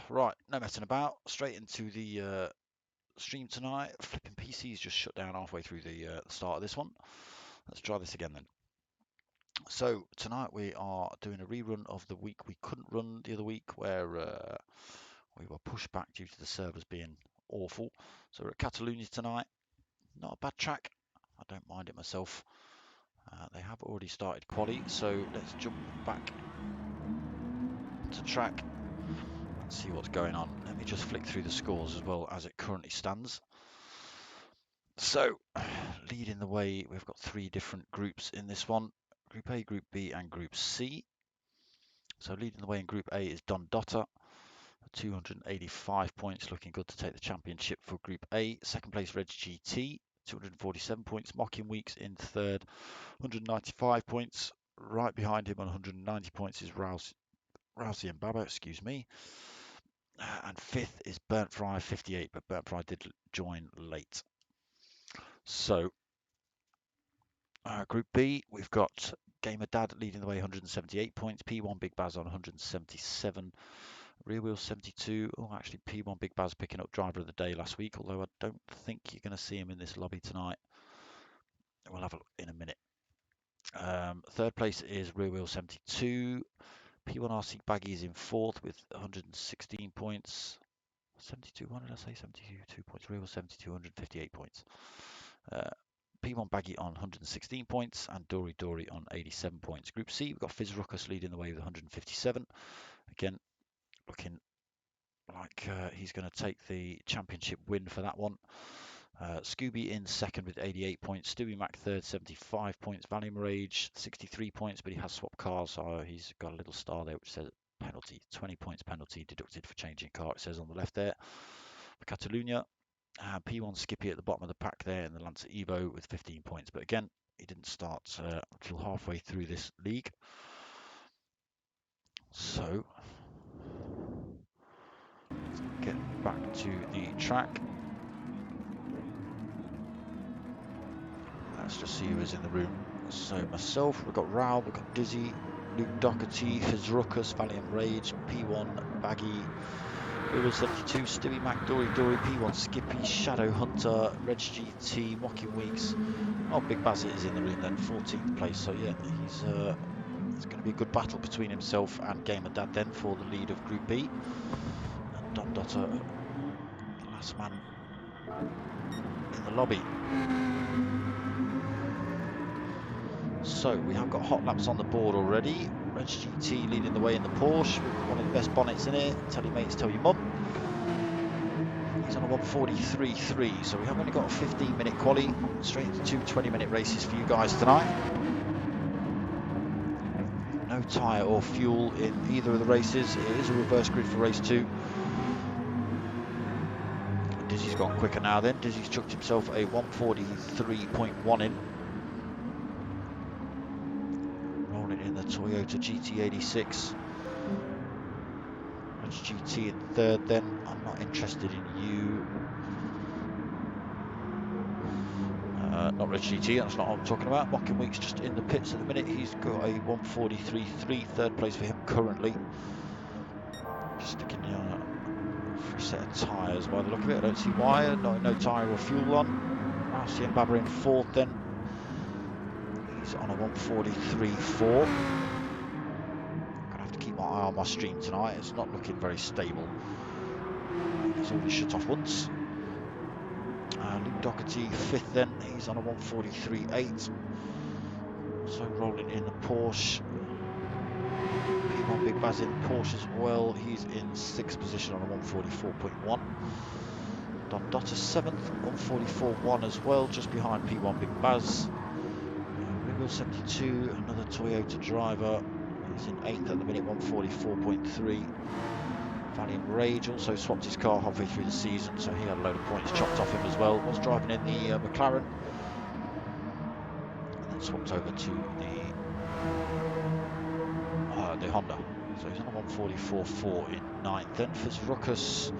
Right, no messing about. Straight into the stream tonight. Flipping PC's just shut down halfway through the start of this one. Let's try this again then. So tonight we are doing a rerun of the week we couldn't run the other week, where we were pushed back due to the servers being awful. So we're at Catalunya tonight. Not a bad track. I don't mind it myself. They have already started quali, so let's jump back to track and see what's going on. Let me just flick through the scores as well as it currently stands. So, leading the way, we've got three different groups in this one. Group A, Group B and Group C. So leading the way in Group A is Don Dotter, 285 points, looking good to take the championship for Group A. Second place, Reg GT, 247 points. Mocking Weeks in third, 195 points. Right behind him on 190 points is Rousey and Baba, excuse me. And fifth is Burnt Fry, 58, but Burnt Fry did join late. So, Group B, we've got Gamer Dad leading the way, 178 points. P1 Big Baz on 177. Rear Wheel 72. Oh, actually, P1 Big Baz picking up driver of the day last week, although I don't think you're going to see him in this lobby tonight. We'll have a look in a minute. Third place is Rear Wheel 72. P1Rc Gr3 is in fourth with 116 points. 72, what did I say? 72 points. Rear Wheel 72, 158 points. P1 Baggy on 116 points and Dory on 87 points. Group C, we've got Fizz Ruckus leading the way with 157. Again, looking like he's going to take the championship win for that one. Scooby in second with 88 points. Stewie Mac third, 75 points. Valium Rage, 63 points, but he has swapped cars, so he's got a little star there which says penalty. 20 points penalty deducted for changing car, it says on the left there. For Catalunya, P1 Skippy at the bottom of the pack there in the Lancer Evo with 15 points. But again, he didn't start until halfway through this league. So, let's get back to the track. Let's just see who is in the room. So myself, we've got Raoul, we've got Dizzy, Luke Doherty, Fizruckus, Valiant Rage, P1 Baggy, River 72, Stewie Mac, Dory, P1 Skippy, Shadow Hunter, Reg GT, Mocking Weeks. Oh, Big Bazzit is in the room then, 14th place. So yeah, it's going to be a good battle between himself and Gamer Dad then for the lead of Group B. And Don Dotter, the last man in the lobby. So we have got hot laps on the board already. Reg GT leading the way in the Porsche with one of the best bonnets in it. Tell your mates, tell your mum. He's on a 1:43.3, so we have only got a 15-minute quali. Straight into two 20-minute races for you guys tonight. No tyre or fuel in either of the races. It is a reverse grid for race 2. Dizzy's gone quicker now then. Dizzy's chucked himself a 1:43.1 in. Toyota GT86. That's GT in third then. I'm not interested in you. Not Reg GT, that's not what I'm talking about. Mocking Weeks just in the pits at the minute. He's got a 1:43.3, third place for him currently. Just sticking a free set of tyres by the look of it. I don't see why. No tyre or fuel on. Rousey and Baba in fourth then. He's on a 1:43.4. Keep my eye on my stream tonight. It's not looking very stable. It's already shut off once. Luke Doherty fifth then. He's on a 1:43.8. So rolling in the Porsche. P1 Big Baz in Porsche as well. He's in sixth position on a 1:44.1. Don Dotter seventh, 1:44.1 as well, just behind P1 Big Baz. Wiggle 72, another Toyota driver. He's in 8th at the minute, 1:44.3. Valiant Rage also swapped his car halfway through the season, so he had a load of points chopped off him as well. Was driving in the McLaren. then swapped over to the Honda. So he's on a 144.4 in 9th. Then Ruckus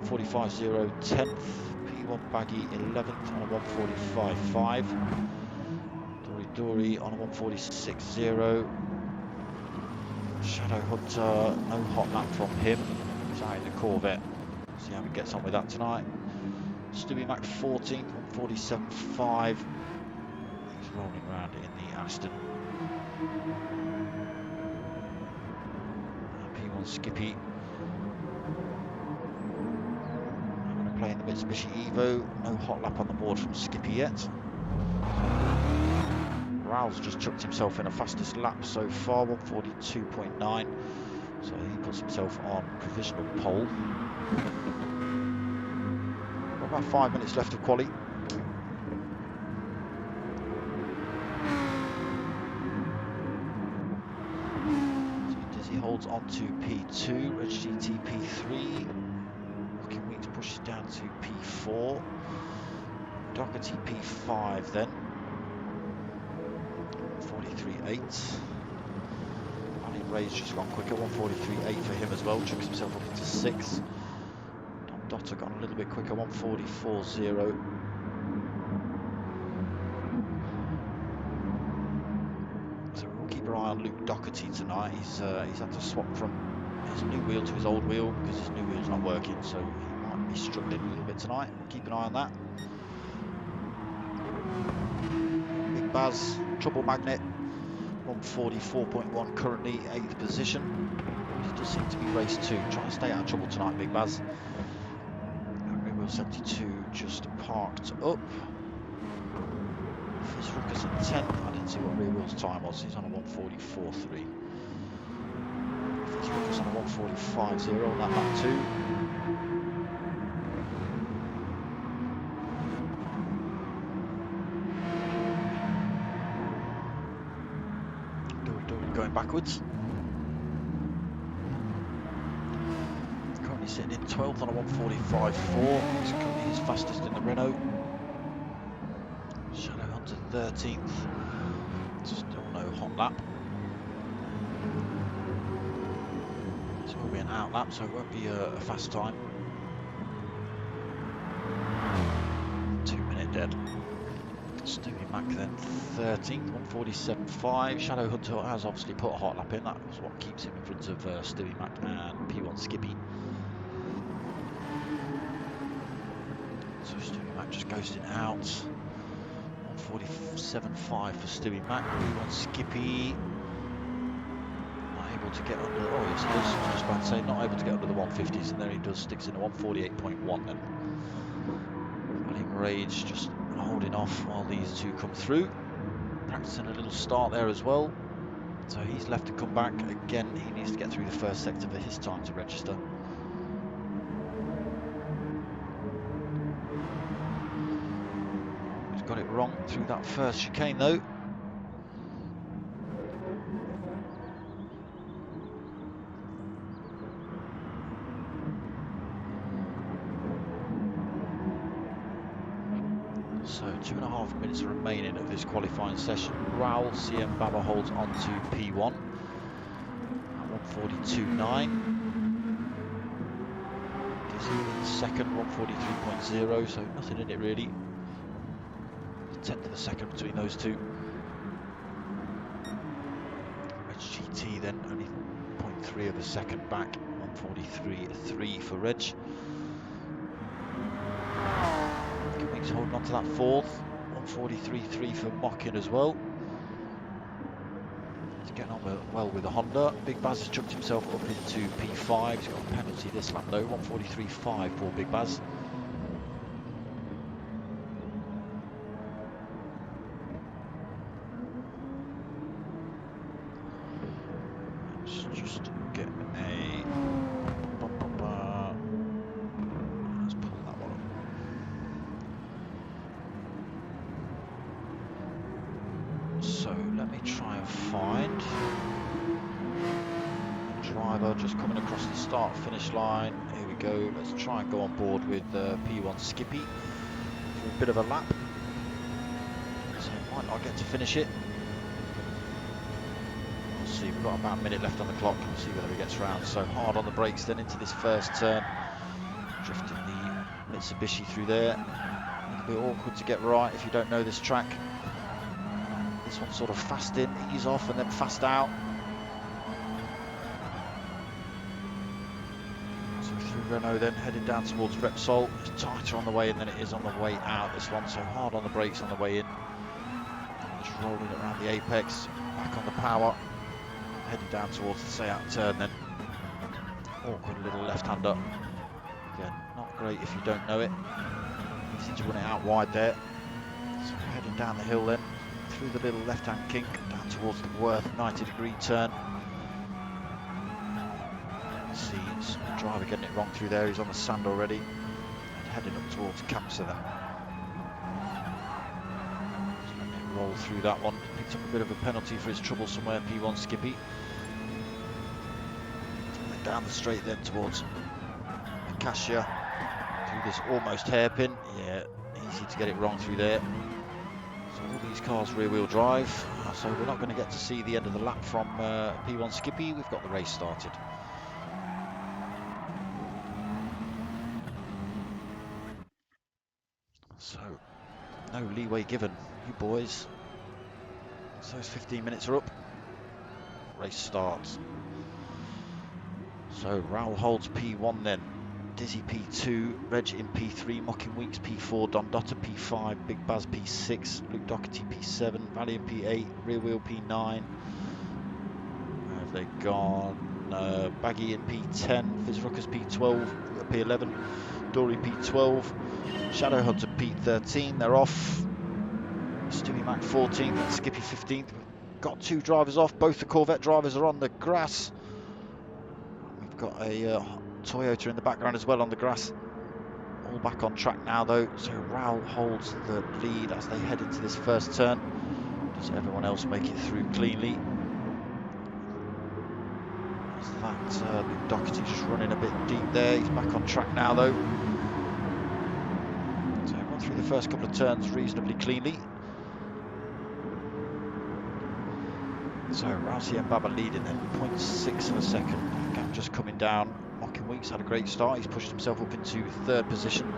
145.0 10th. P1 Baggy 11th on a 145.5. Dory on a 146.0. Shadow Hunter, no hot lap from him. He's out in the Corvette. See how he gets on with that tonight. Stewie Mac 14th, 147.5. He's rolling around in the Aston. P1 Skippy. I'm going to play in the Mitsubishi Evo. No hot lap on the board from Skippy yet. Raul's just chucked himself in a fastest lap so far, 142.9. So he puts himself on provisional pole. About 5 minutes left of quali. So Dizzy holds on to P2, Red GT P3. Looking Weeks pushes down to P4. Doherty P5 then. 43.8. Ray's just gone quicker, 143.8 for him as well, chucks himself up into 6th. Don Dotter gone a little bit quicker, 144.0. So we'll keep our eye on Luke Doherty tonight. He's had to swap from his new wheel to his old wheel because his new wheel's not working, so he might be struggling a little bit tonight. We'll keep an eye on that. Big Baz, Trouble Magnet. 144.1 currently 8th position. He does seem to be race 2. Try and stay out of trouble tonight, Big Baz. Rear wheel 72 just parked up. Ruckus in 10th. I didn't see what rear wheel's time was. He's on a 144.3. Ruckus on a 145.0 on that lap 2. Going backwards. Currently sitting in 12th on a 145.4. He's currently his fastest in the Renault. Shadow Hunter 13th. Still no hot lap. This will be an out lap, so it won't be a fast time. 2 minute dead. Stewie Mac then 13th, 147.5. Shadow Hunter has obviously put a hot lap in. That was what keeps him in front of Stewie Mac and P1 Skippy. So Stewie Mac just ghosting out. 147.5 for Stewie Mac. P1 Skippy not able to get under. Oh yes, he does. I was just about to say not able to get under the 150s, and there he does. Sticks in a 148.1 then. Running Rage just holding off while these two come through. Practicing a little start there as well. So he's left to come back. Again, he needs to get through the first sector for his time to register. He's got it wrong through that first chicane though. So 2.5 minutes remaining of this qualifying session. Raul CM Baba holds on to P1 at 142.9. Dizzy in second, 143.0, so nothing in it really. A tenth of a second between those two. Red GT then only 0.3 of a second back, 143.3 for Reg. He's holding on to that fourth, 143.3 for Mockin as well. He's getting on well with the Honda. Big Baz has chucked himself up into P5. He's got a penalty this lap though, 143.5 for Big Baz. Let's just get a... Let's pull that one up. So let me try and find a driver just coming across the start finish line. Here we go. Let's try and go on board with P1 Skippy for a bit of a lap. So it Might not get to finish it. We'll see, we've got about a minute left on the clock. We'll see whether he gets round. So hard on the brakes then into this first turn. Drifting the Mitsubishi through there. A little bit awkward to get right if you don't know this track. This one's sort of fast in, ease off, and then fast out. So through Renault then, heading down towards Repsol. It's tighter on the way in than it is on the way out, this one, so hard on the brakes on the way in. Just rolling it around the apex, back on the power. Heading down towards the Seat turn then. Awkward little left-hander. Again, not great if you don't know it. Easy to run it out wide there. So heading down the hill then, through the little left-hand kink, down towards the Worth 90-degree turn. See some driver getting it wrong through there, he's on the sand already. And heading up towards Capsa then. Just letting it roll through that one. Picked up a bit of a penalty for his trouble somewhere, P1 Skippy. And down the straight then towards Acacia. Through this almost hairpin. Yeah, easy to get it wrong through there. So all these cars rear-wheel drive, so we're not going to get to see the end of the lap from P1 Skippy. We've got the race started. So, no leeway given, you boys. So those 15 minutes are up. Race starts. So Raoul holds P1 then. Dizzy P2, Reg in P3, Mocking Weeks P4, Don Dotter P5, Big Baz P6, Luke Doherty P7, Valiant P8, Rear Wheel P9. Where have they gone? Baggy in P10, Fizzruckers P12, P11, Dory P12, Shadow Hunter P13. They're off. Stewie Mac 14th and Skippy 15th. Got two drivers off. Both the Corvette drivers are on the grass. We've got a Toyota in the background as well on the grass. All back on track now though, so Raoul holds the lead as they head into this first turn. Does everyone else make it through cleanly? Is that Luke Doherty just running a bit deep there? He's back on track now though. So everyone through the first couple of turns reasonably cleanly. So Rousey and Baba leading then, 0.6 of a second. Gap just coming down. Mocking Weeks had a great start. He's pushed himself up into third position.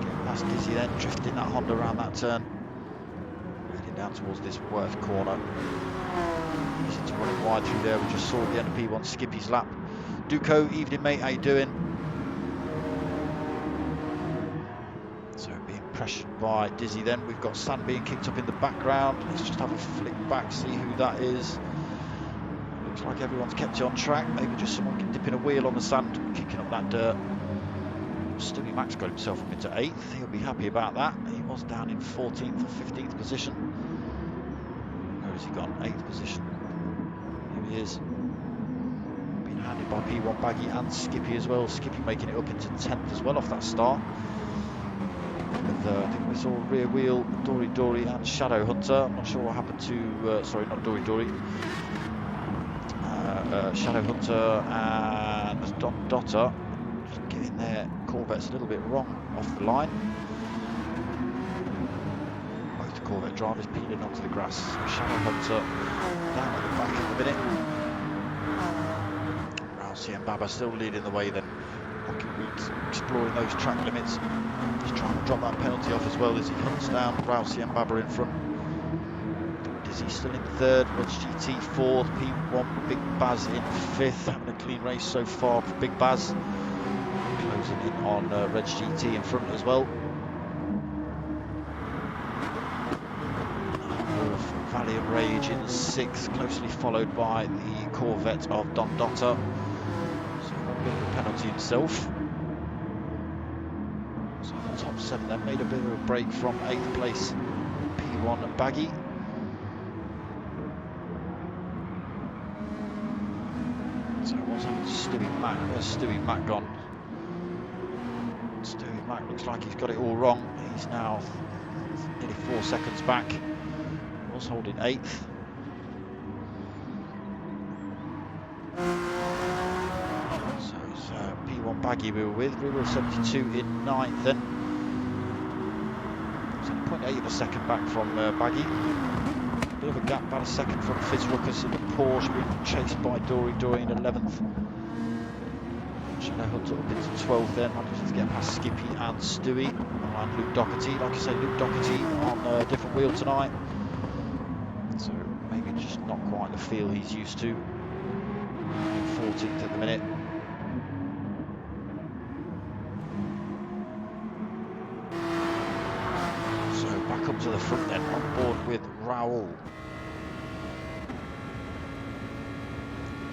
Getting past Dizzy then, drifting that Honda around that turn. Heading down towards this Worth corner. Easy to run it wide through there. We just saw at the end of P1 Skippy's lap. Duco, evening mate, how you doing? So being pressured by Dizzy then. We've got sand being kicked up in the background. Let's just have a flick back, see who that is. Looks like everyone's kept it on track. Maybe just someone dipping a wheel on the sand, kicking up that dirt. Stewie Mac's got himself up into 8th. He'll be happy about that. He was down in 14th or 15th position. Where has he gone? 8th position. Here he is. Being handed by P1 Baggy and Skippy as well. Skippy making it up into 10th as well off that start. With, I think we saw rear wheel Dory and Shadow Hunter. I'm not sure what happened to, sorry, not Dory. Shadow Hunter and Don Dotter just getting their Corvettes a little bit wrong off the line. Both the Corvette drivers peeling onto the grass. Shadow Hunter down at the back in the minute. Rousey and Baba still leading the way then. Mocking Weeks exploring those track limits. He's trying to drop that penalty off as well as he hunts down Rousey and Baba in front. Dizzy still in third, Reg GT fourth, P1 Big Baz in fifth. Having a clean race so far for Big Baz. Closing in on Reg GT in front as well. Valiant Rage in sixth, closely followed by the Corvette of Don Dotter. So a bit of a penalty himself. So the top 7 then made a bit of a break from 8th place P1 Baggy. So what's happened to Stewie Mac? Where's Stewie Mac gone? Stewie Mac looks like he's got it all wrong. He's now nearly 4 seconds back. He was holding 8th. So it's P1 Baggy we were with. Rear Wheel 72 in 9th then. So 0.8 of a second back from Baggy. Bit of a gap, about a second from Fizz Ruckus in the Porsche, being chased by Dory in 11th. Shadow Hunter up into 12th then, manages to get past Skippy and Stewie. And Luke Doherty, like I say, Luke Doherty on a different wheel tonight. So maybe just not quite the feel he's used to. 14th at the minute. So back up to the front then, on board with Raoul.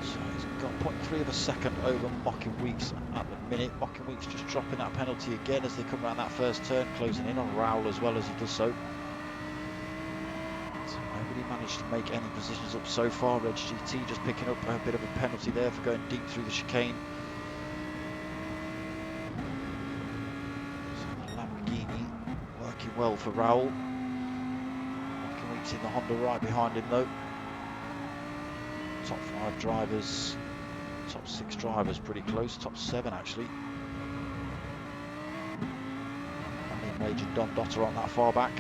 So he's got 0.3 of a second over Mocking Weeks at the minute. Mocking Weeks just dropping that penalty again as they come around that first turn, closing in on Raoul as well as he does so. Nobody managed to make any positions up so far. Reg GT just picking up a bit of a penalty there for going deep through the chicane. So the Lamborghini working well for Raoul. Mocking Weeks in the Honda right behind him though. Top 5 drivers, top 6 drivers pretty close, top 7 actually. Rage and Don Dotter on that far back.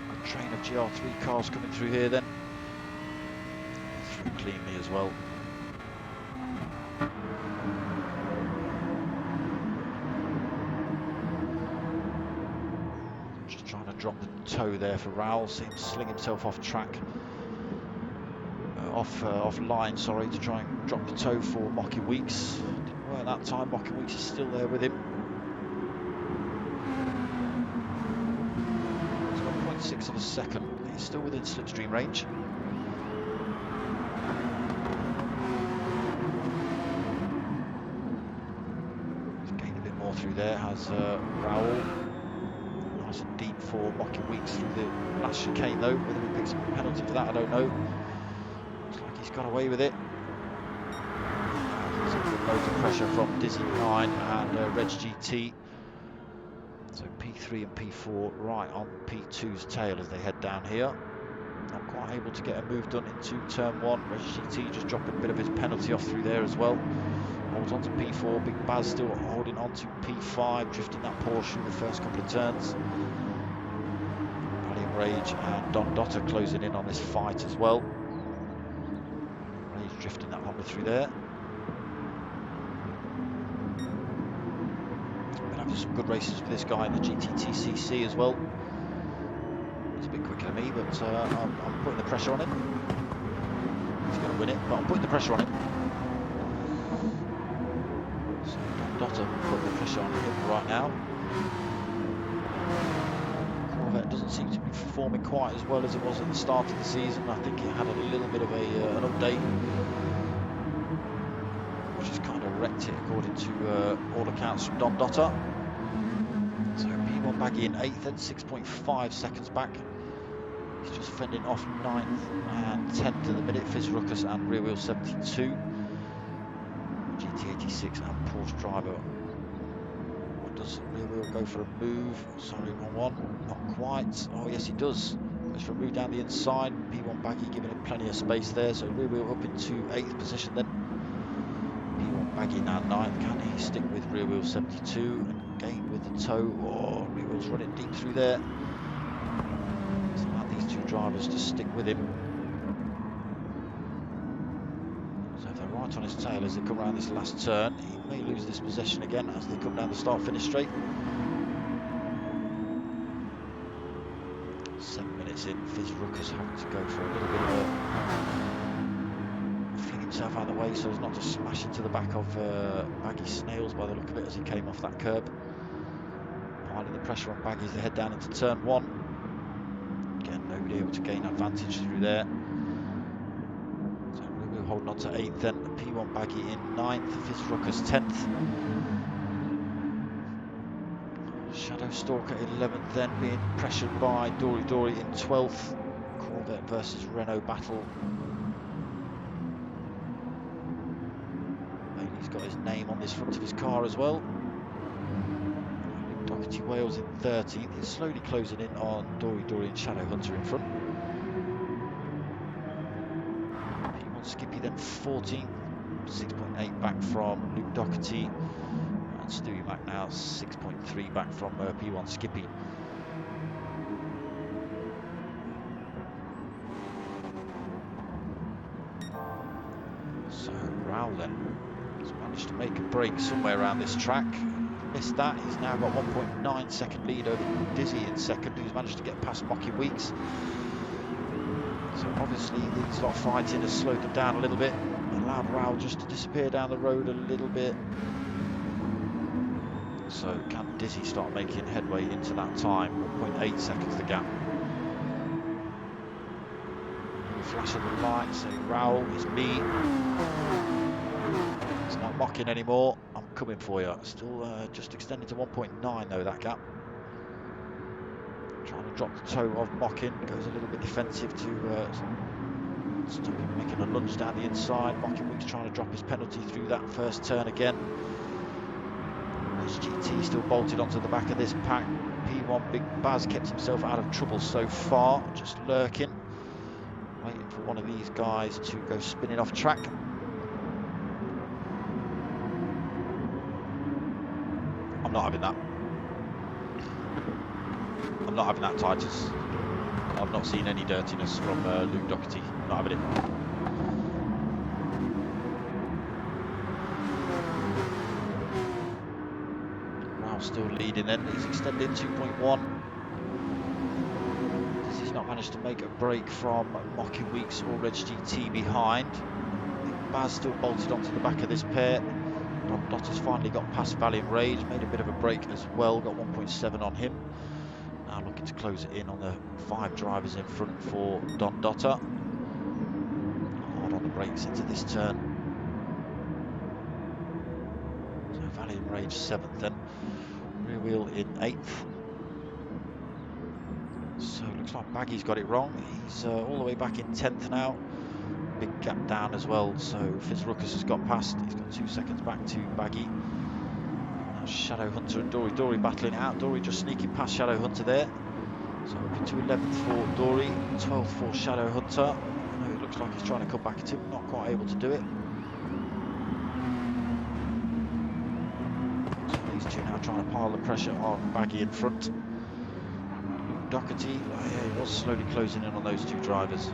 Good train of GR3 cars coming through here then. Through cleanly as well. Just trying to drop the toe there for Raoul, see him sling himself off track. Off line, sorry, to try and drop the toe for Mocking Weeks. Didn't work that time. Mocking Weeks is still there with him. He's got 0.6 of a second. He's still within slipstream range. He's gained a bit more through there, has Raoul. Nice and deep for Mocking Weeks through the last chicane though. Whether he picks up a penalty for that, I don't know. He's got away with it. Loads of pressure from Dizzy 9 and Reg GT. So P3 and P4 right on P2's tail as they head down here. Not quite able to get a move done into turn 1. Reg GT just dropping a bit of his penalty off through there as well. Holds on to P4. Big Baz still holding on to P5, drifting that Porsche through the first couple of turns. Valiant Rage and Don Dotter closing in on this fight as well. Drifting that Honda through there. Been having some good races with this guy in the GTTCC as well. He's a bit quicker than me, but I'm putting the pressure on him. He's going to win it, but I'm putting the pressure on him. So Dotter putting the pressure on him right now. Corvette doesn't seem to be performing quite as well as it was at the start of the season. I think it had a little bit of an update, which has kind of wrecked it according to all accounts from Don Dotter. So P1 Baggy in 8th and 6.5 seconds back. He's just fending off 9th and 10th at the minute. Fizz Ruckus and Rear Wheel 72. GT86 and Porsche driver. Does Rear Wheel go for a move? Sorry, wrong one. Not quite. Oh, yes, he does. Goes for a move down the inside. P1 Baggy giving him plenty of space there. So Rear Wheel up into 8th position then. P1 Baggy now 9th. Can he stick with Rear Wheel 72 and gain with the toe? Oh, Rear Wheel's running deep through there. So allow these two drivers to stick with him. So if they're right on his tail as they come around this last turn, he may lose this possession again as they come down the start-finish straight. 7 minutes in, Fizz Ruckus having to go for a little bit of a fling himself out of the way so as not to smash into the back of Baggy Snails by the look of it as he came off that curb. Piling the pressure on Baggy as they head down into turn 1. Again, nobody able to gain advantage through there. So we're holding on to 8th then. P1 Baggy in 9th, Fizz Ruckus 10th. Shadow Stalker 11th then, being pressured by Dory in 12th. Corvette versus Renault battle. Bailey's got his name on this front of his car as well. Doherty Wales in 13th. He's slowly closing in on Dory and Shadow Hunter in front. P1 Skippy then 14th. 6.8 back from Luke Doherty. And Stewie Mac now 6.3 back from P1 Skippy. So Raoul then has managed to make a break somewhere around this track. Missed that. He's now got 1.9 second lead over Dizzy in second, who's managed to get past Mocky Weeks. So obviously these lot fighting has slowed them down a little bit, allowed Raoul just to disappear down the road a little bit. So can Dizzy start making headway into that time? 1.8 seconds the gap. Flash of the light saying, Raoul, it's me. It's not mocking anymore. I'm coming for you. Still just extending to 1.9 though, that gap. Trying to drop the toe of Mockin. Goes a little bit defensive to stop him making a lunge down the inside. Mockin Weeks trying to drop his penalty through that first turn again. SGT still bolted onto the back of this pack. P1 Big Baz kept himself out of trouble so far, just lurking, waiting for one of these guys to go spinning off track. I'm not having that. I'm not having that, Titus. I've not seen any dirtiness from Luke Doherty. Not having it. Raoul's still leading then. He's extending 2.1. He's not managed to make a break from Mocky Weeks or Reg GT behind. Baz still bolted onto the back of this pair. Don Dotter's finally got past Valiant Rage, made a bit of a break as well, got 1.7 on him. Now looking to close it in on the 5 drivers in front for Don Dotter. Hard on the brakes into this turn. So Valiant Rage 7th then. Rear wheel in 8th. So looks like Baggy's got it wrong. He's all the way back in 10th now. Big gap down as well. So Fizz Ruckus has got past. He's got 2 seconds back to Baggy. Now Shadow Hunter and Dory. Dory battling it out. Dory just sneaking past Shadow Hunter there. So up into 11th for Dory, 12th for Shadow Hunter. It looks like he's trying to come back at him, not quite able to do it. So these two now trying to pile the pressure on Baggy in front. Luke Doherty, he was slowly closing in on those 2 drivers.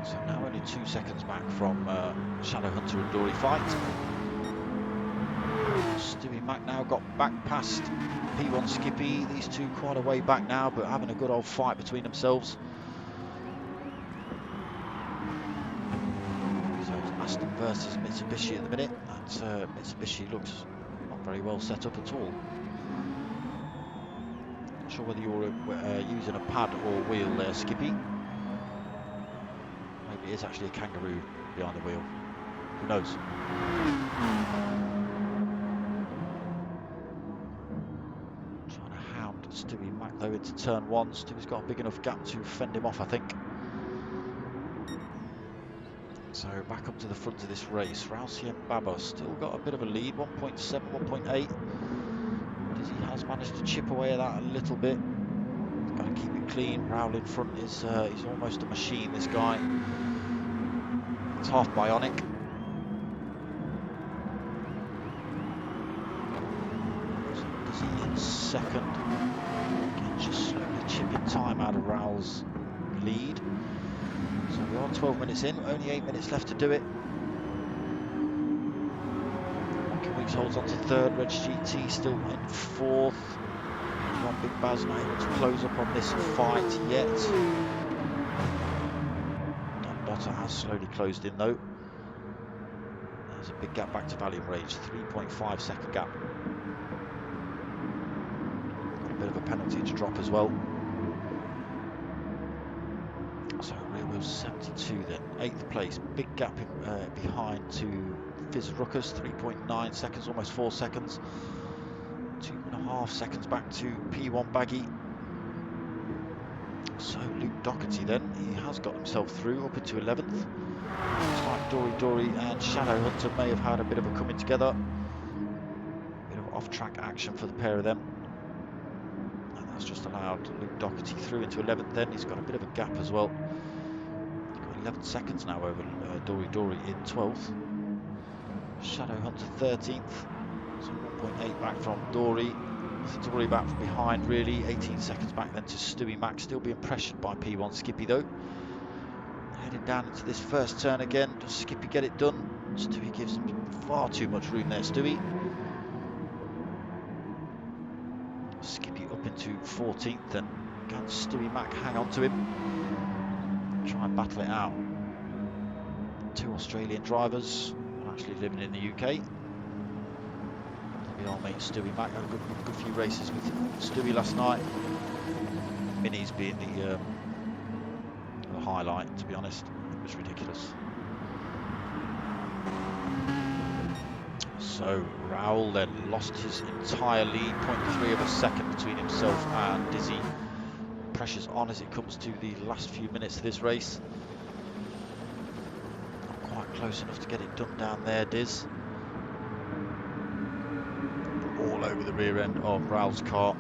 So now only 2 seconds back from Shadow Hunter and Dory fight. Stewie Mac now got back past P1 Skippy. These two quite a way back now, but having a good old fight between themselves. So it's Aston versus Mitsubishi at the minute. And Mitsubishi looks not very well set up at all. Not sure whether you're using a pad or wheel there, Skippy. Maybe it is actually a kangaroo behind the wheel. Who knows? Stewie Mac though into turn 1. Stewie's got a big enough gap to fend him off, I think. So back up to the front of this race. Rousey and Baba still got a bit of a lead, 1.7, 1.8. Dizzy has managed to chip away at that a little bit. He's got to keep it clean. Raoul in front is he's almost a machine, this guy. It's half bionic. So Dizzy in second. Just slowly chipping time out of Raoul's lead. So we are 12 minutes in, only 8 minutes left to do it. Monkey Weeks holds on to 3rd, Reg GT still in 4th. P1 Big Baz not able to close up on this fight yet. Don Dotter has slowly closed in though. There's a big gap back to Valiant Rage, 3.5 second gap. Bit of a penalty to drop as well. So rear wheel 72 then, 8th place, big gap behind to Fizz Ruckus, 3.9 seconds, almost 4 seconds. 2.5 seconds back to P1 Baggy. So Luke Doherty then, he has got himself through up into 11th. Looks like Dory and Shadow Hunter may have had a bit of a coming together. Bit of off-track action for the pair of them. That's just allowed Luke Doherty through into 11th then. He's got a bit of a gap as well. Got 11 seconds now over Dory in 12th. Shadow Hunter 13th. So 1.8 back from Dory. So Dory back from behind really. 18 seconds back then to Stewie Mac. Still being pressured by P1 Skippy though. Heading down into this first turn again. Does Skippy get it done? Stewie gives him far too much room there, Stewie. Skippy up into 14th, and can Stewie Mac hang on to him? Try and battle it out. Two Australian drivers, one actually living in the UK. The old mate Stewie Mac had a good few races with Stewie last night. Minis being the highlight, to be honest. It was ridiculous. So Raoul then lost his entire lead, 0.3 of a second between himself and Dizzy. Pressure's on as it comes to the last few minutes of this race. Not quite close enough to get it done down there, Diz. All over the rear end of Raoul's car.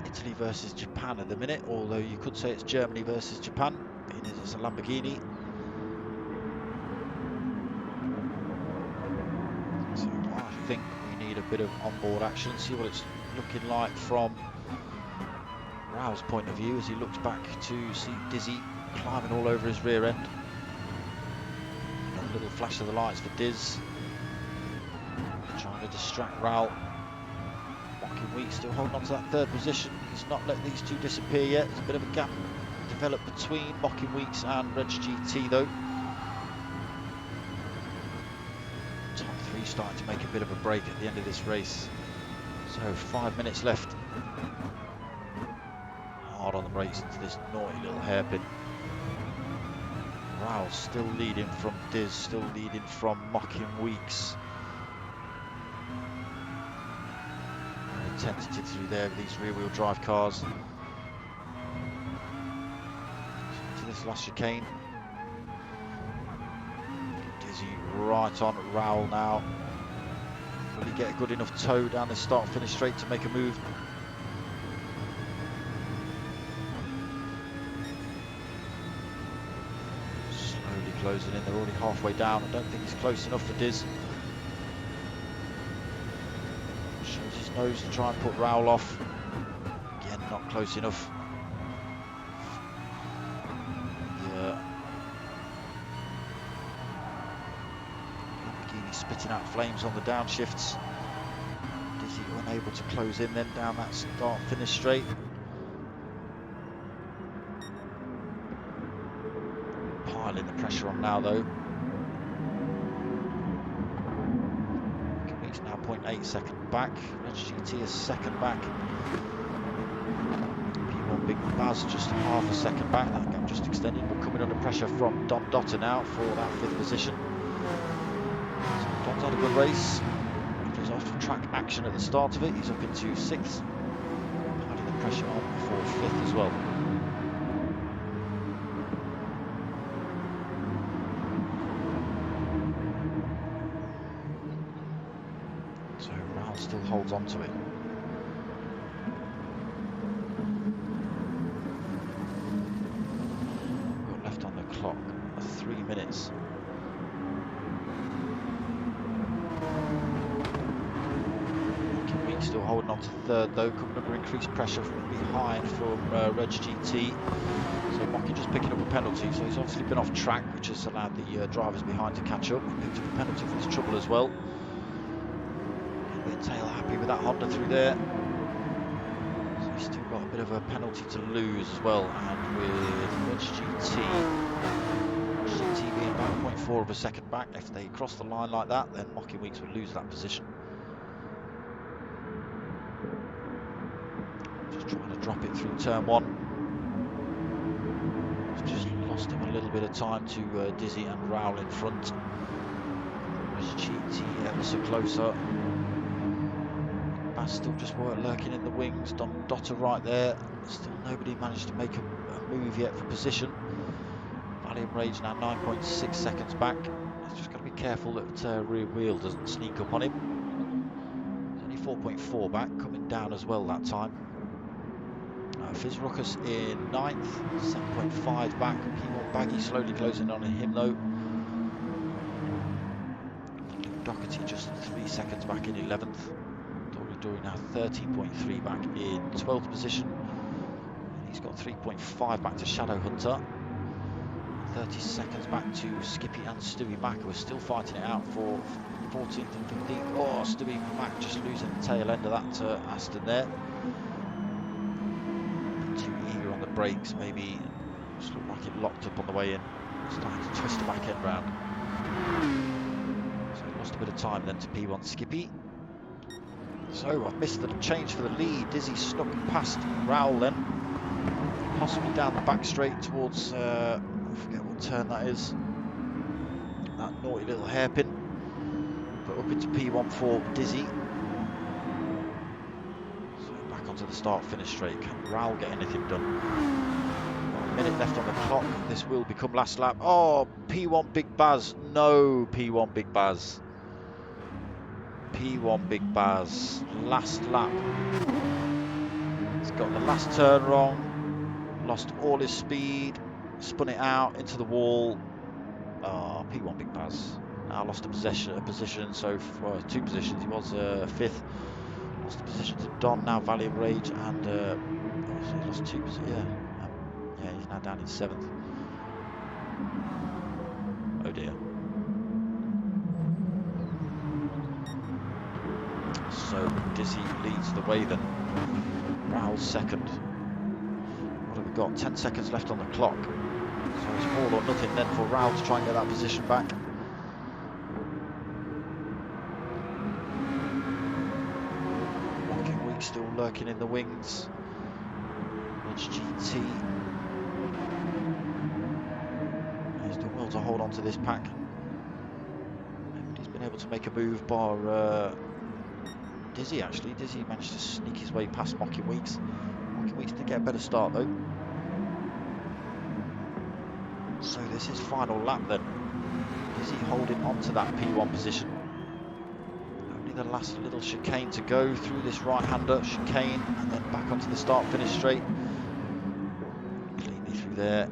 Italy versus Japan at the minute, although you could say it's Germany versus Japan, being as it's a Lamborghini. So I think we need a bit of onboard action, see what it's looking like from Raoul's point of view as he looks back to see Dizzy climbing all over his rear end. A little flash of the lights for Diz, trying to distract Raoul. Mocking Week still holding on to that third position. He's not let these two disappear yet. There's a bit of a gap developed between Mocking Weeks and Reg GT though. Top three starting to make a bit of a break at the end of this race. So 5 minutes left. Hard on the brakes into this naughty little hairpin. Raoul still leading from Diz, still leading from Mocking Weeks. Tentative through there with these rear-wheel drive cars. To this last chicane. Dizzy right on Raoul now. Will he get a good enough toe down this start-finish straight to make a move? Slowly closing in, they're already halfway down. I don't think he's close enough for Diz. Nose to try and put Raoul off. Again, not close enough. Yeah. Lamborghini spitting out flames on the downshifts. Dizzy unable to close in then down that start finish straight. Piling the pressure on now though. He's now 0.8 second back. Reg GT is second back. P1 Big Baz just half a second back. That gap just extended. We're coming under pressure from Don Dotter now for that fifth position. So Don's had a good race. After his off-track action at the start of it, he's up into sixth. Piling the pressure on for fifth as well. Still holds on to it. Got left on the clock 3 minutes. Week still holding on to third though, coming under increased pressure from behind from Reg GT. So Mocky just picking up a penalty, so he's obviously been off track, which has allowed the drivers behind to catch up. He picked up a penalty for his trouble as well. Tail happy with that Honda through there. So he's still got a bit of a penalty to lose as well, and with Reg GT being about 0.4 of a second back, if they cross the line like that, then Mocking Weeks would lose that position. Just trying to drop it through turn one. Just lost him a little bit of time to Dizzy and Raoul in front. Reg GT ever so closer. Still just lurking in the wings. Don Dotter right there. Still nobody managed to make a move yet for position. Valiant Rage now 9.6 seconds back. He's just got to be careful that rear wheel doesn't sneak up on him. He's only 4.4 back, coming down as well that time. Fizz Ruckus in 9th, 7.5 back. P1 Baggy slowly closing on him though. Luke Doherty just 3 seconds back in 11th. Dory now 13.3 back in 12th position. He's got 3.5 back to Shadow Hunter. 30 seconds back to Skippy and Stewie Mack, who are still fighting it out for 14th and 15th. Oh, Stewie Mack just losing the tail end of that Aston there. Too eager on the brakes, maybe. Just looked like it locked up on the way in. Starting to twist the back end round. So he lost a bit of time then to P1 Skippy. So I've missed the change for the lead. Dizzy snuck past Raoul then. Possibly down the back straight towards, I forget what turn that is. That naughty little hairpin. But up into P1 for Dizzy. So back onto the start-finish straight. Can Raoul get anything done? 1 minute left on the clock. This will become last lap. Oh, P1 Big Baz. No, P1 Big Baz. P1 Big Baz. Last lap. He's got the last turn wrong. Lost all his speed. Spun it out into the wall. Oh, P1 Big Baz. Now lost a position, so for 2 positions. He was 5th. Lost a position to Don, now Valley of Rage, and so he lost 2 positions. Yeah, he's now down in 7th. Oh dear. So Dizzy leads the way then. Raoul's 2nd. What have we got? 10 seconds left on the clock. So it's all or nothing then for Raoul to try and get that position back. Walking Week still lurking in the wings. GT. He's done well to hold on to this pack. He's been able to make a move bar Dizzy actually. Dizzy managed to sneak his way past Mocking Weeks. Mocking Weeks did get a better start though. So this is final lap then. Dizzy holding on to that P1 position. Only the last little chicane to go through this right-hander. Chicane and then back onto the start-finish straight. Cleanly through there.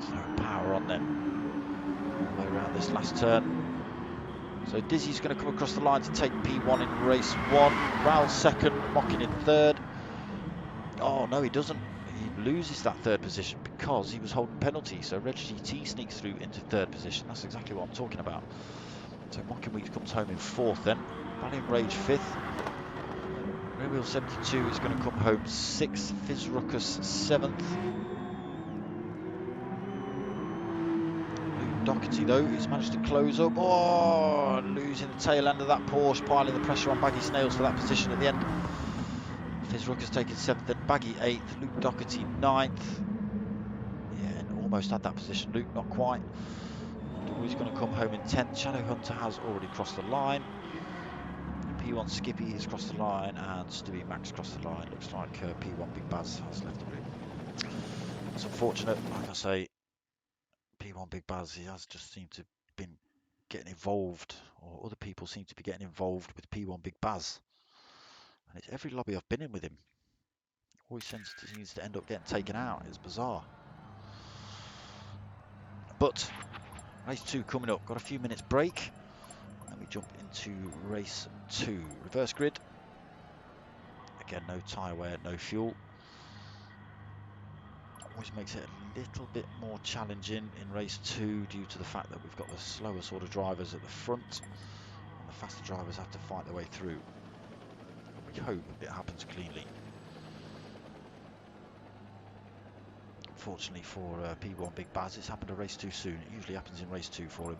So power on then. All the way around this last turn. So Dizzy's going to come across the line to take P1 in race 1. Raoul's 2nd, Mocking in 3rd. Oh no, he doesn't. He loses that 3rd position because he was holding penalty. So Reg GT sneaks through into 3rd position. That's exactly what I'm talking about. So Mocking Weeks comes home in 4th then. Valiant Rage 5th. Rear Wheel 72 is going to come home 6th. Fizz Ruckus 7th. Luke Doherty though, who's managed to close up. Oh, losing the tail end of that Porsche, piling the pressure on Baggy Snails for that position at the end. Fizz Ruckus taking 7th and Baggy 8th. Luke Doherty 9th. Yeah, and almost had that position. Luke not quite. Dory's going to come home in 10th. Shadow Hunter has already crossed the line. P1 Skippy has crossed the line and Stewie Max crossed the line. Looks like P1 Big Baz has left the room. It's unfortunate, like I say, P1 Big Baz, he has just seemed to have been getting involved, or other people seem to be getting involved with P1 Big Baz. And it's every lobby I've been in with him. Always seems to end up getting taken out. It's bizarre. But race 2 coming up. Got a few minutes break. And we jump into race 2. Reverse grid. Again, no tyre wear, no fuel. Always makes it a little bit more challenging in race 2 due to the fact that we've got the slower sort of drivers at the front. And the faster drivers have to fight their way through. But we hope it happens cleanly. Fortunately for P1 Big Baz, it's happened to race 2 soon. It usually happens in race 2 for him.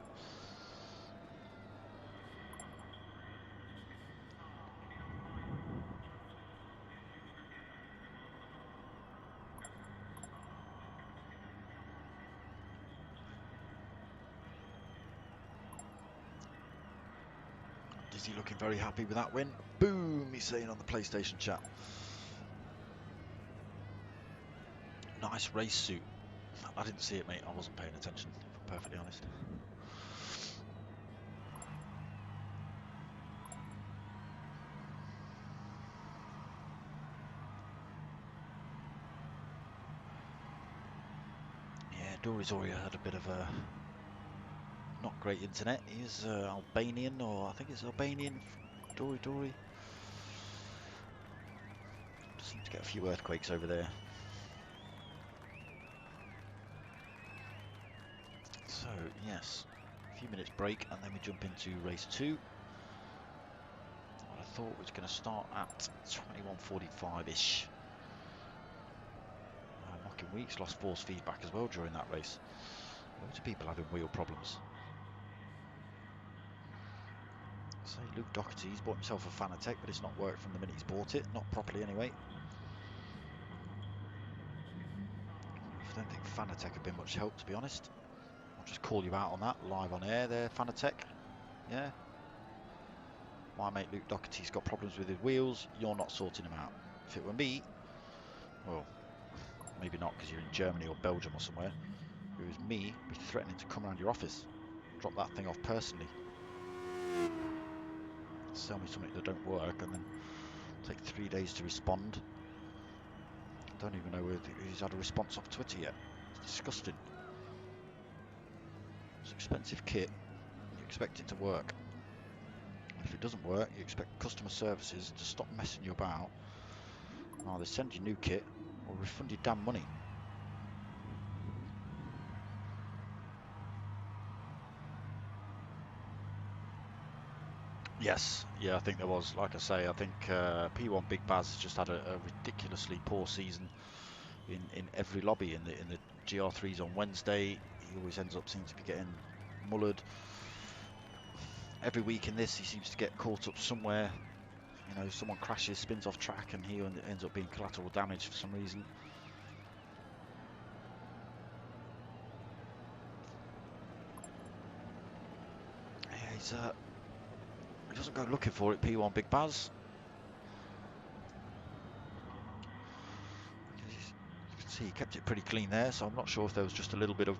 Dizzy looking very happy with that win. Boom, he's saying on the PlayStation chat. Nice race suit. I didn't see it, mate. I wasn't paying attention, if I'm perfectly honest. Dory's already had a bit of a not great internet. He's Albanian, or I think it's Albanian. Dory. Seems to get a few earthquakes over there. So yes, a few minutes break and then we jump into race 2. What I thought was going to start at 21:45-ish. Knocking Weeks lost force feedback as well during that race. Loads of people having wheel problems. So Luke Doherty's bought himself a Fanatec, but it's not worked from the minute he's bought it. Not properly anyway. I don't think Fanatec have been much help, to be honest. I'll just call you out on that live on air there, Fanatec. Yeah. My mate Luke Doherty's got problems with his wheels. You're not sorting them out. If it were me, well, maybe not because you're in Germany or Belgium or somewhere. If it was me, I'd be threatening to come around your office, drop that thing off personally, sell me something that don't work, and then take 3 days to respond. I don't even know whether he's had a response off Twitter yet. It's disgusting. It's expensive kit. You expect it to work. If it doesn't work, you expect customer services to stop messing you about. Either send you new kit or refund your damn money. Yes, yeah, I think there was. Like I say, I think P1 Big Baz has just had a ridiculously poor season in every lobby. In the Gr3s on Wednesday, he always ends up seems to be getting mullered. Every week in this, he seems to get caught up somewhere. You know, someone crashes, spins off track, and he ends up being collateral damage for some reason. Yeah, he doesn't go looking for it, P1 Big Baz. You can see he kept it pretty clean there, so I'm not sure if there was just a little bit of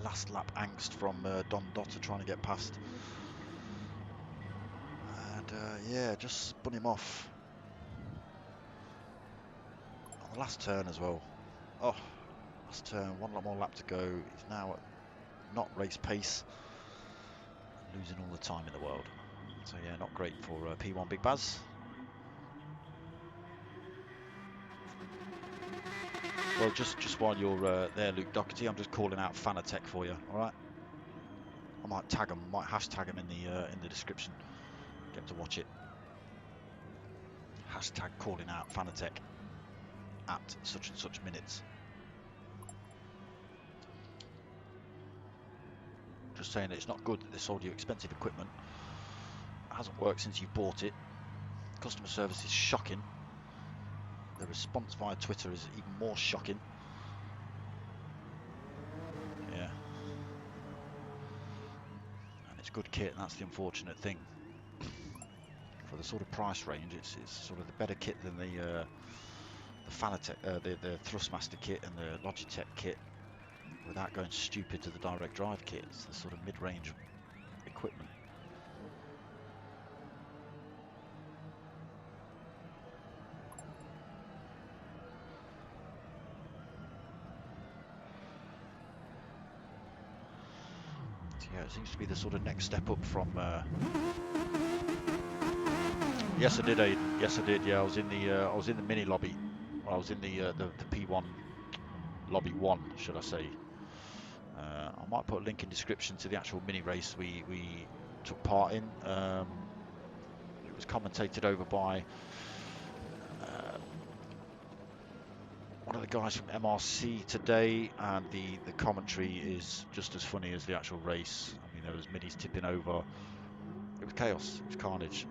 last lap angst from Don Dotter trying to get past. And yeah, just spun him off on the last turn as well. Oh, last turn, one more lap to go. He's now at not race pace, losing all the time in the world. So yeah, not great for P1 Big Baz. Well, just while you're there, Luke Doherty, I'm just calling out Fanatec for you. All right, I might tag him, might hashtag him in the description. Get him to watch it. Hashtag calling out Fanatec at such and such minutes. Just saying that it's not good that they sold you expensive equipment. It hasn't worked since you bought it. Customer service is shocking. The response via Twitter is even more shocking. Yeah. And it's good kit, and that's the unfortunate thing. For the sort of price range, it's sort of the better kit than the Fanatec, the Thrustmaster kit and the Logitech kit, without going stupid to the direct drive kit. It's the sort of mid-range equipment. So yeah, it seems to be the sort of next step up from. Yes, I did, Aidan. Yes, I did. Yeah, I was in the mini lobby. Well, I was in the P1 lobby 1, should I say? I might put a link in description to the actual mini race we took part in. It was commentated over by one of the guys from MRC today, and the commentary is just as funny as the actual race. I mean, there was minis tipping over. It was chaos. It was carnage.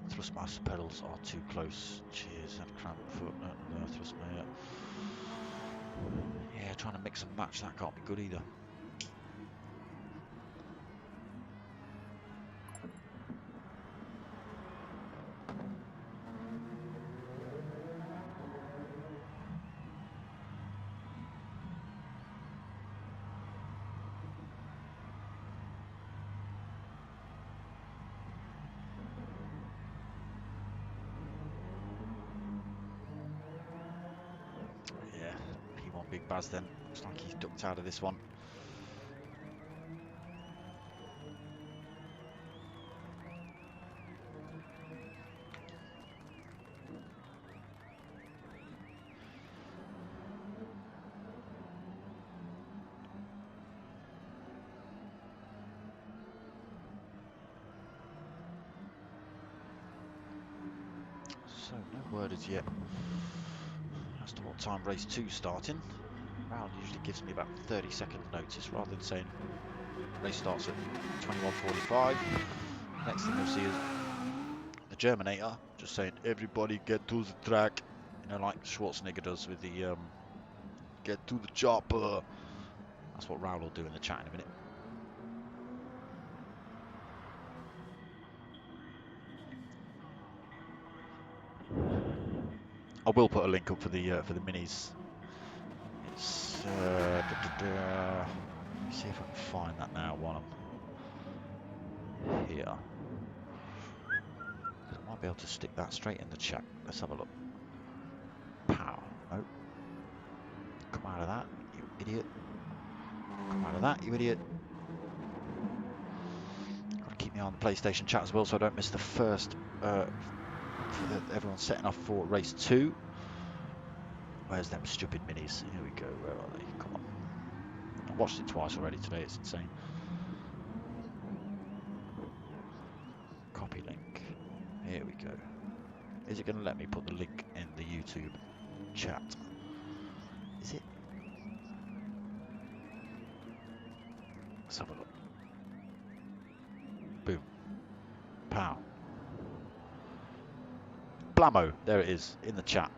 Thrustmaster pedals are too close. Cheers. Had cramp foot. No, Thrustmaster. Yeah, trying to mix and match, that can't be good either. Big Baz then. Looks like he's ducked out of this one. So no word as yet as to what time race 2's starting. Round usually gives me about 30 seconds notice rather than saying race starts at 21:45. Next thing you'll see is the Germinator just saying everybody get to the track, you know, like Schwarzenegger does with the get to the chopper. That's what Raoul will do in the chat in a minute. I will put a link up for the minis. It's let me see if I can find that now while I'm here. I might be able to stick that straight in the chat. Let's have a look. Pow. No. Come out of that, you idiot. Come out of that, you idiot. Got to keep me on the PlayStation chat as well so I don't miss the first. Everyone's setting off for race 2. Where's them stupid minis? Here we go. Where are they? Come on. I've watched it twice already today. It's insane. Copy link. Here we go. Is it going to let me put the link in the YouTube chat? Is it? Let's have a look. Boom. Pow. Blammo. There it is in the chat.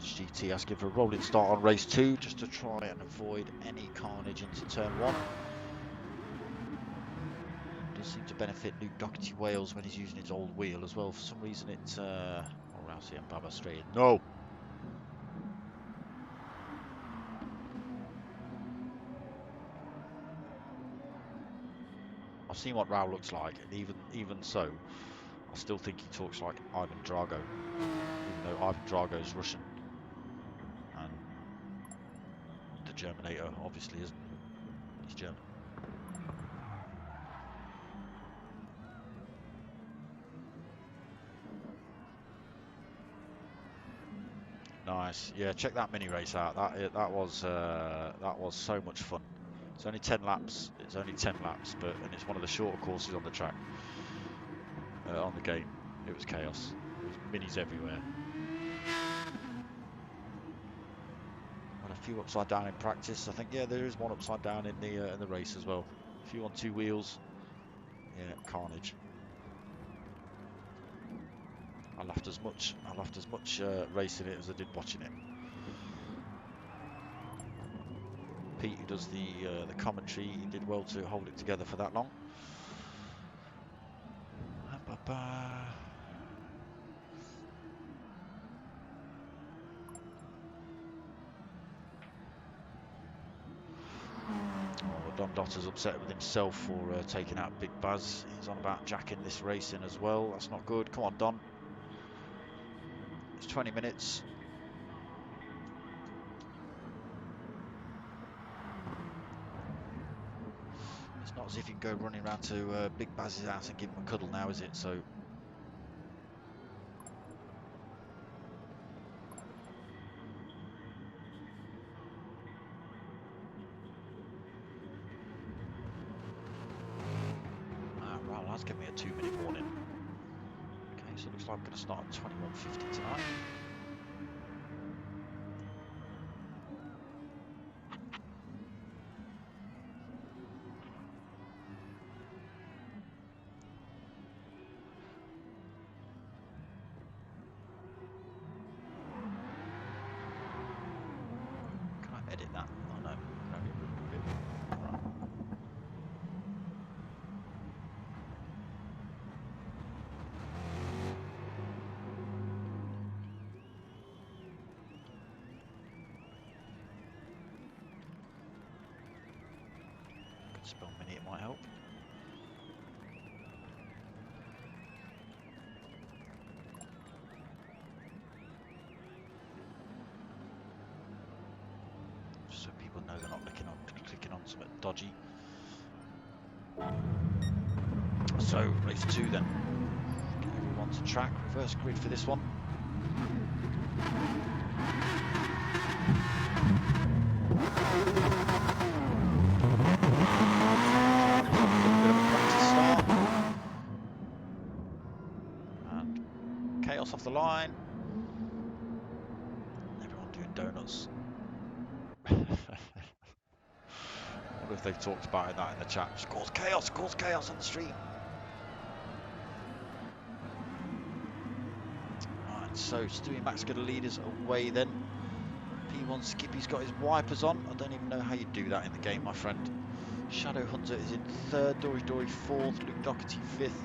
GT asking for a rolling start on race 2 just to try and avoid any carnage into turn 1. Does seem to benefit Luke Doherty Wales when he's using his old wheel as well. For some reason it's Rousey and Baba straight in. No! I've seen what Raoul looks like, and even so, I still think he talks like Ivan Drago, even though Ivan Drago's Russian. And the Germinator obviously isn't. He's German. Nice. Yeah, check that mini race out. That was so much fun. It's only 10 laps. It's only 10 laps, and it's one of the shorter courses on the track, on the game. It was chaos. There was minis everywhere. And a few upside down in practice. I think there is one upside down in the race as well. A few on 2 wheels. Yeah, carnage. I laughed as much racing it as I did watching it. Pete, who does the commentary, he did well to hold it together for that long. Oh, Don Dotter's upset with himself for taking out Big Baz. He's on about jacking this race in as well. That's not good. Come on, Don. It's 20 minutes. It's not as if you can go running around to Big Baz's house and give him a cuddle now, is it? So. Right, that's giving me a 2-minute warning. Okay, so it looks like I'm going to start at 21:50 tonight. Edit that. Oh no, I can only remove it. Right. Could spell minute, it might help. people know they're not clicking on something dodgy. So race 2 then. Get everyone to track. Reverse grid for this one. And chaos off the line. Everyone doing donuts. I wonder if they've talked about that in the chat. Just cause chaos on the stream. Right, so Stewie Mac's going to lead us away then. P1 Skippy's got his wipers on. I don't even know how you do that in the game, my friend. Shadow Hunter is in 3rd, Dory 4th, Luke Doherty 5th,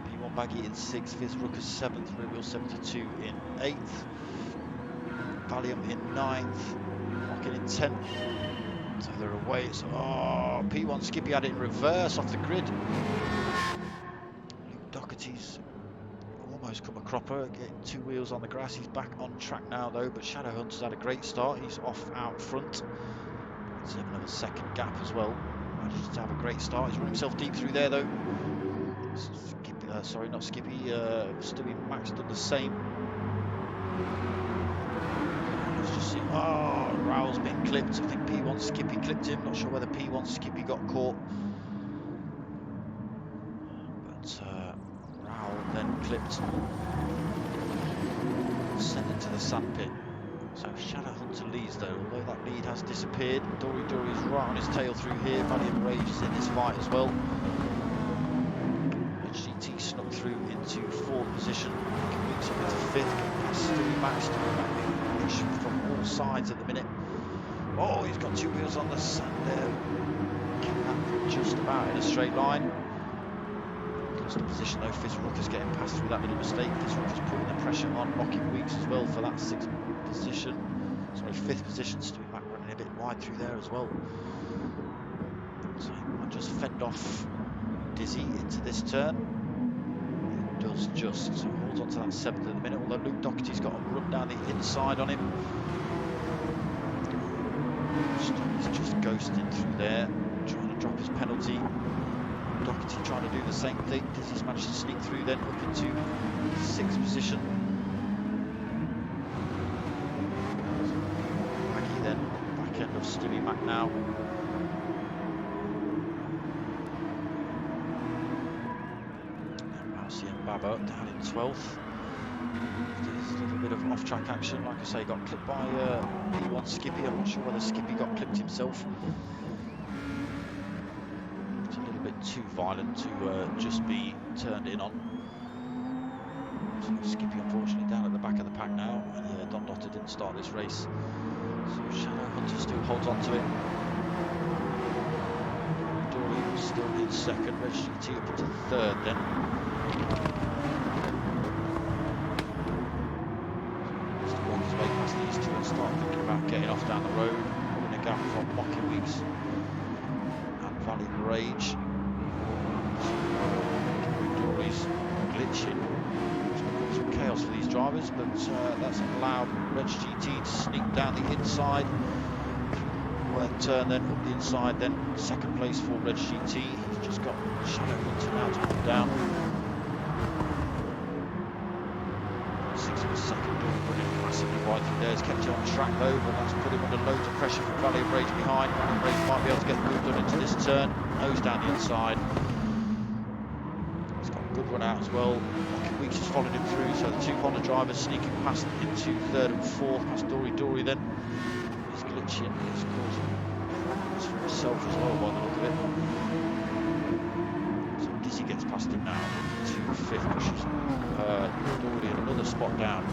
P1 Baggy in 6th, Fizz Ruckus 7th, Rear Wheel 72 in 8th, Valium in 9th, Rockin' in 10th. So they're away. So, oh, P1 Skippy had it in reverse off the grid. Luke Doherty's almost come a cropper, getting 2 wheels on the grass. He's back on track now though, but Shadow Hunter's had a great start. He's off out front. Let's have another second gap as well. Managed to have a great start. He's run himself deep through there though. Skippy, sorry, not Skippy. Stewie Mac's done the same. Let's just see. Oh, Raoul's been clipped. I think P1 Skippy clipped him. Not sure whether P1 Skippy got caught. But Raoul then clipped. Sent it to the sandpit. So Shadow Hunter leads though, although that lead has disappeared. Dory's right on his tail through here. Valiant Rage is in this fight as well. HGT snuck through into 4th position. Weeks up into 5th, getting past Stewie Mac. Stewie Mac being pushed from all sides at the minute. Oh, he's got 2 wheels on the sand there. Keeping that just about in a straight line. Lost the position though. Fizz Ruckus getting past through that little mistake. Fizz Ruckus putting the pressure on Rocking Weeks as well for that 6th position. Sorry, 5th position. Stewie Mac running a bit wide through there as well. So he might just fend off Dizzy into this turn. He does just. So he holds on to that 7th at the minute, although Luke Doherty's got a run down the inside on him. He's just ghosting through there, trying to drop his penalty. Doherty trying to do the same thing. Dizzy's managed to sneak through then up into 6th position. Maggie then back end of Stewie Mac now. And Baba down in 12th. There's a little bit of off-track action. Like I say, got clipped by P1 Skippy. I'm not sure whether Skippy got clipped himself. It's a little bit too violent to just be turned in on. So Skippy unfortunately down at the back of the pack now. And Don Dotter didn't start this race. So Shadow Hunter still holds on to it. Dory still in 2nd. Reg GT up into 3rd then. Still work his way past these two and start thinking about getting off down the road. Putting a gap from Mocking Weeks and Valiant Rage. Dory's glitching. Some chaos for these drivers, but that's allowed Reg GT to sneak down the inside. Turn then up the inside, then 2nd place for Reg GT. He's just got Shadow Hunter now to come down. 6th and 2nd, running massively wide through there. He's kept it on track though, but that's put him under loads of pressure from Valiant Rage behind. Valiant Rage might be able to get the move done into this turn. Nose down the inside. He's got a good run out as well. Rocky Weeks has followed him through, so the 2 Honda drivers sneaking past into 3rd and 4th, past Dory then. He's glitching, he's causing problems for himself as well by the look of it. So Dizzy gets past him now to 5th, pushes Dory in another spot down.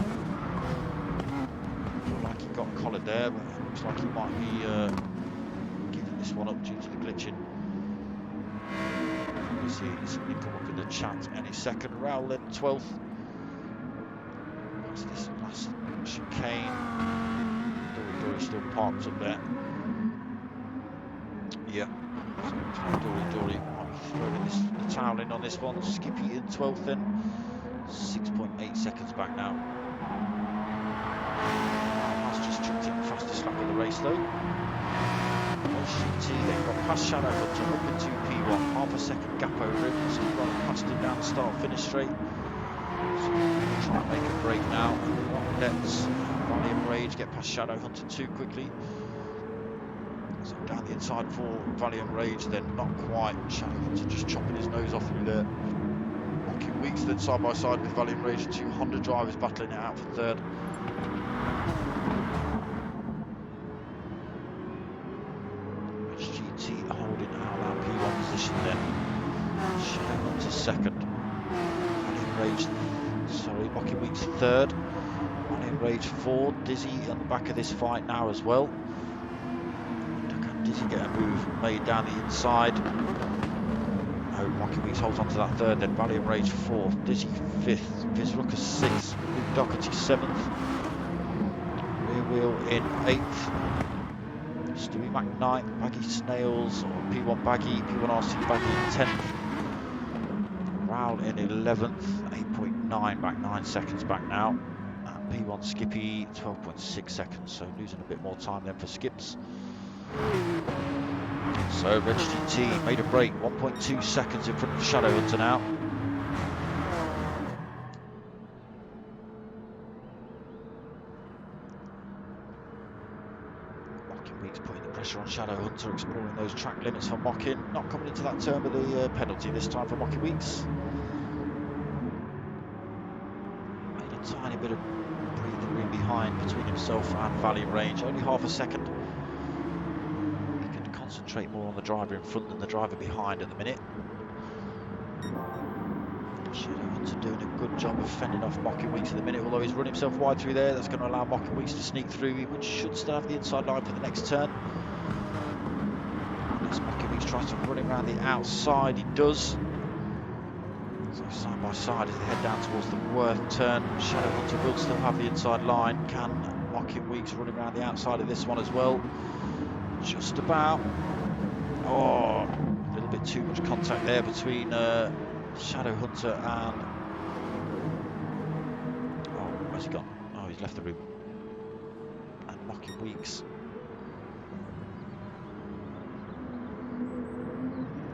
Looked like he got collared there, but it looks like he might be giving this one up due to the glitching. We see something come up in the chat any second. Raoul then 12th. That's this last chicane. Dory still parked up there. Yeah. So Dory might be throwing the towel in on this one. Skippy in 12th then. 6.8 seconds back now. That's just chucked in the fastest lap of the race though. HGT then got past Shadow Hunter up into P1, half a second gap over him, so he's passed him down the start-finish straight. So we'll try and make a break now. Not let Valiant Rage get past Shadow Hunter too quickly. So down the inside for Valiant Rage, then not quite. Shadow Hunter just chopping his nose off through there. Mocking Weeks then side by side with Valiant Rage, two Honda drivers battling it out for third. HGT holding our P1 position then. Shadow Hunter second. Valiant Rage, sorry, Mocking Weeks third. Valiant Rage fourth. Dizzy on the back of this fight now as well. Can Dizzy get a move made down the inside? No, Mocking Weeks holds on to that third then. Valiant Rage fourth. Dizzy fifth. Vizruckus sixth. Luke Doherty seventh. Rear Wheel in eighth. Stewie Mac ninth. Baggy Snails, or P1 Baggy, P1Rc Baggy in 10th. Rowell in 11th, 8.9 back, 9 seconds back now. And P1 Skippy, 12.6 seconds, so losing a bit more time then for Skips. So Reg GT made a break, 1.2 seconds in front of Shadow Hunter now. Weeks putting the pressure on Shadow Hunter, exploring those track limits for Mocking. Not coming into that turn with the penalty this time for Mocking Weeks. Made a tiny bit of breathing room behind between himself and Valiant Rage. Only half a second. He can concentrate more on the driver in front than the driver behind at the minute. Shadow Hunter doing a good job of fending off Mocking Weeks at the minute, although he's run himself wide through there. That's going to allow Mocking Weeks to sneak through, which should still have the inside line for the next turn. Unless Mocking Weeks tries to run him around the outside, he does. So side by side as they head down towards the Worth turn, Shadow Hunter will still have the inside line. Can Mocking Weeks run him around the outside of this one as well? Just about. Oh, a little bit too much contact there between Shadow Hunter and... Oh, where's he gone? Oh, he's left the room. And Mocking Weeks.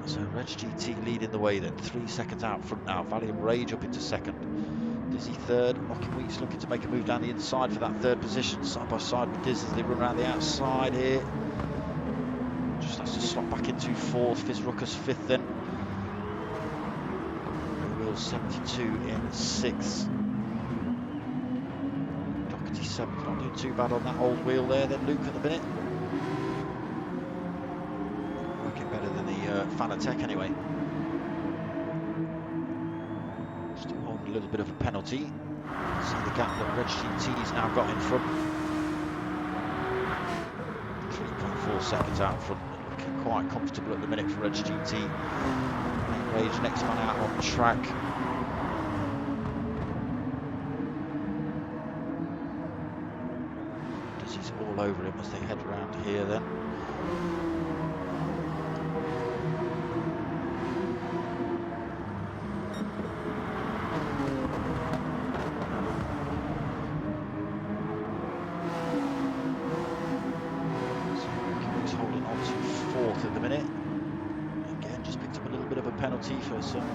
So Reg GT leading the way then, 3 seconds out front now. Valiant Rage up into second. Dizzy third. Mocking Weeks looking to make a move down the inside for that third position. Side by side with Diz as they run around the outside here. Just has to slot back into fourth. Vizruckus fifth then. 72 in 6th. Doherty 7th, not doing too bad on that old wheel there. Then Luke at the minute. Working better than the Fanatec anyway. Still holding a little bit of a penalty. See the gap that Reg GT's now got in front. 3.4 seconds out front. Looking quite comfortable at the minute for Reg GT. Rage next man out on track. Dizzy's all over him as they head around here then. So he's holding on to fourth at the minute. Penalty for some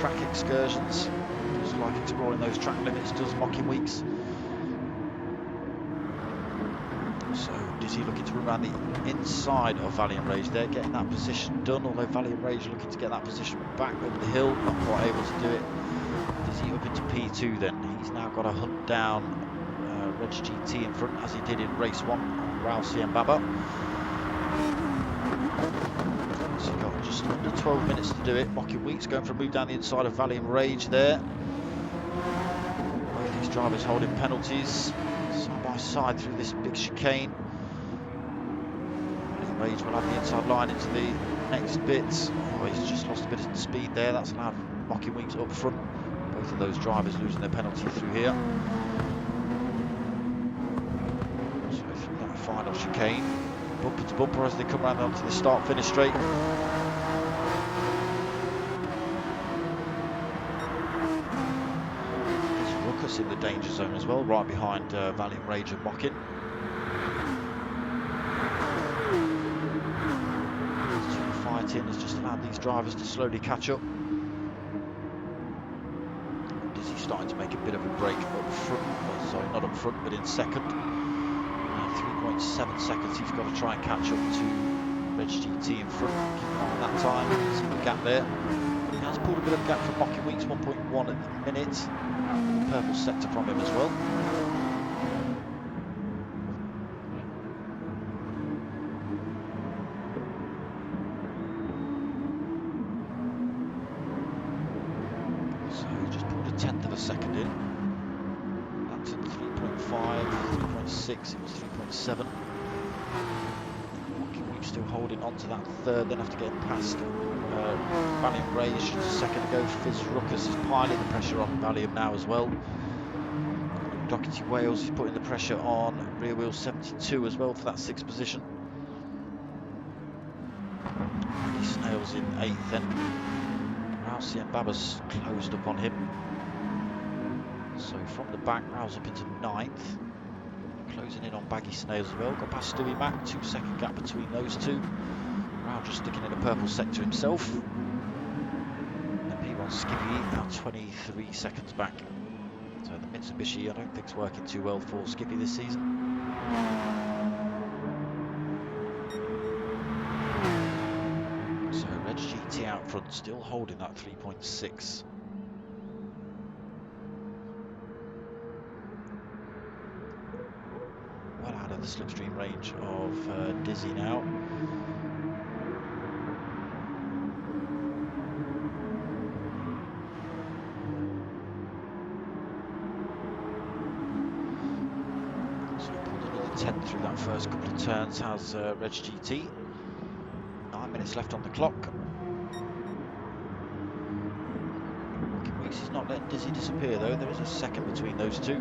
track excursions. Just like exploring those track limits, does Mocking Weeks. So Dizzy looking to run around the inside of Valiant Rage there, getting that position done, although Valiant Rage looking to get that position back over the hill, not quite able to do it. Dizzy up into P2 then. He's now got to hunt down Reg GT in front, as he did in race 1, Rowell CM Baba. So you've got just under 12 minutes to do it. Mocking Weeks going for a move down the inside of Valiant Rage there. Both these drivers holding penalties side by side through this big chicane. Valiant Rage will have the inside line into the next bits. Oh, he's just lost a bit of speed there. That's allowed Mocking Weeks up front. Both of those drivers losing their penalty through here. So through that final chicane. Bumper to bumper as they come round onto the start-finish straight. Vizruckus in the danger zone as well, right behind Valiant Rage and Mocking. right in has just allowed these drivers to slowly catch up. Dizzy starting to make a bit of a break up front. Well, sorry, not up front, but in second. 3.7 seconds he's got to try and catch up to Reg GT in front. Keep an eye on that time. See the gap there. He has pulled a bit of a gap from Mocking Weeks, 1.1 at the minute. Purple sector from him as well. So he's just pulled a tenth of a second in. That's at 3.5, 3.6, it was 3.7. Mocking Weeks still holding on to that third, then after getting past Valiant Rage just a second ago. Fizz Ruckus is piling the pressure on Valiant now as well. Doherty Wales is putting the pressure on Rear Wheel 72 as well for that 6th position. He Snails in 8th then. Rousey and Baba's closed up on him. So from the back, Rouse up into 9th. Closing in on Baggy Snails as well. Got past Stewie Mac, 2 second gap between those two. Rouse just sticking in a purple sector himself. And P1 Skippy now 23 seconds back. So the Mitsubishi I don't think is working too well for Skippy this season. So Reg GT out front, still holding that 3.6. Well out of the slipstream range of Dizzy now. Through that first couple of turns has Reg GT. 9 minutes left on the clock. Mocking Weeks is not letting Dizzy disappear though. There is a second between those two.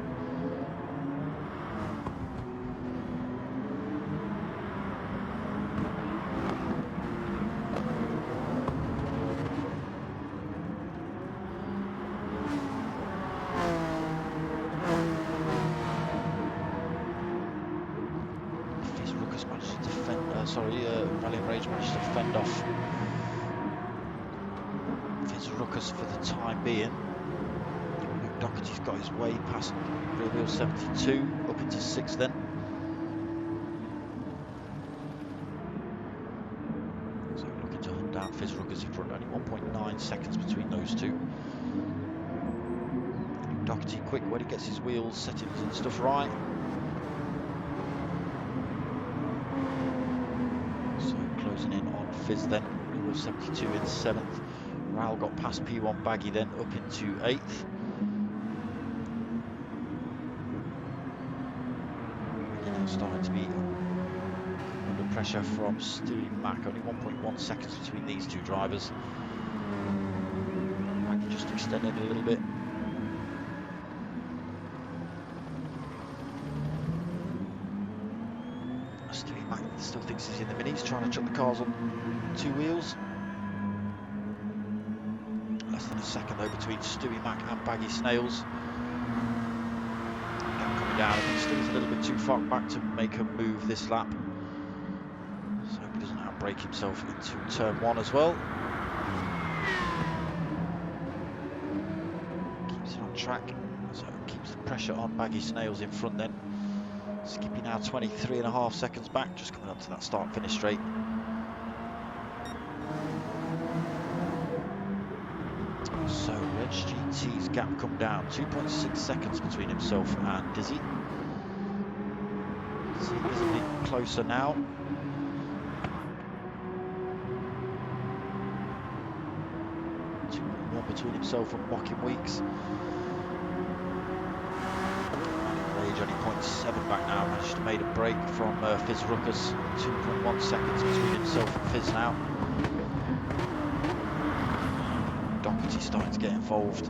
Valiant Rage managed to fend off Fizz Ruckus for the time being. Doherty's got his way past Rear Wheel 72, up into 6th then. So looking to hunt down Fizz Ruckus in front, only 1.9 seconds between those two. Doherty quick when he gets his wheels, settings and stuff right. Closing in on Fizz then, Rear Wheel 72 in 7th. Ral got past P1 Baggy then up into 8th. Now starting to be under pressure from Stewie Mac, only 1.1 seconds between these two drivers. Baggy just extended a little bit. Stewie Mac still thinks he's in the minis, trying to chuck the cars on 2 wheels. Less than a second though between Stewie Mac and Baggy Snails. Gap coming down. I think Stewie's a little bit too far back to make a move this lap. So he doesn't outbrake himself into turn 1 as well. Keeps it on track, so keeps the pressure on Baggy Snails in front then. Skippy now 23.5 seconds back, just coming up to that start-finish straight. So Reg GT's gap come down, 2.6 seconds between himself and Dizzy. Dizzy visibly closer now. 2.1 between himself and Mocking Weeks. Only 0.7 back now, managed to make a break from Fizz Ruckus. 2.1 seconds between himself and Fizz now. Doherty starting to get involved.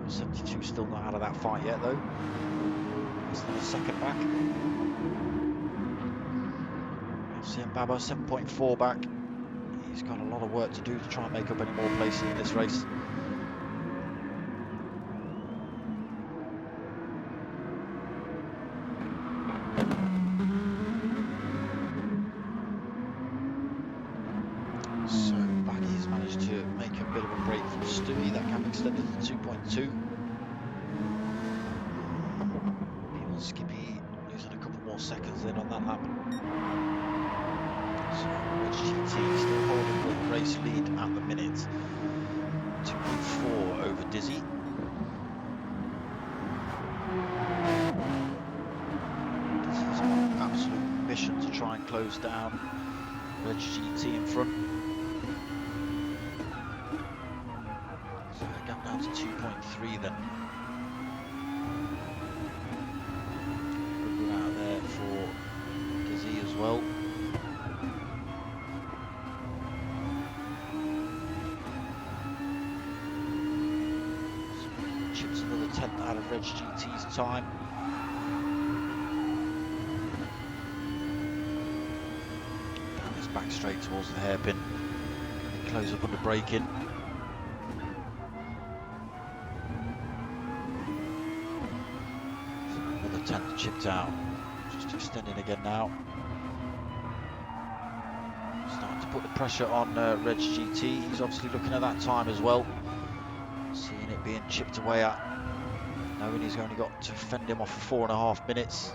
72 still not out of that fight yet though. Less than a second back. Rousey Baba 7.4 back. He's got a lot of work to do to try and make up any more places in this race. 2. P1 Skippy losing a couple more seconds then on that lap. So Reg GT still holding the race lead at the minute. 2.4 over Dizzy. Dizzy's on an absolute mission to try and close down Reg GT in front. So the gap down to 2.3 then. Good run out there for Dizzy as well. So chips another 10th out of Reg GT's time. Down this back straight towards the hairpin. Close up under braking. Another 10th chipped out. Just extending again now. Starting to put the pressure on Reg GT. He's obviously looking at that time as well. Seeing it being chipped away at. Knowing he's only got to fend him off for 4.5 minutes.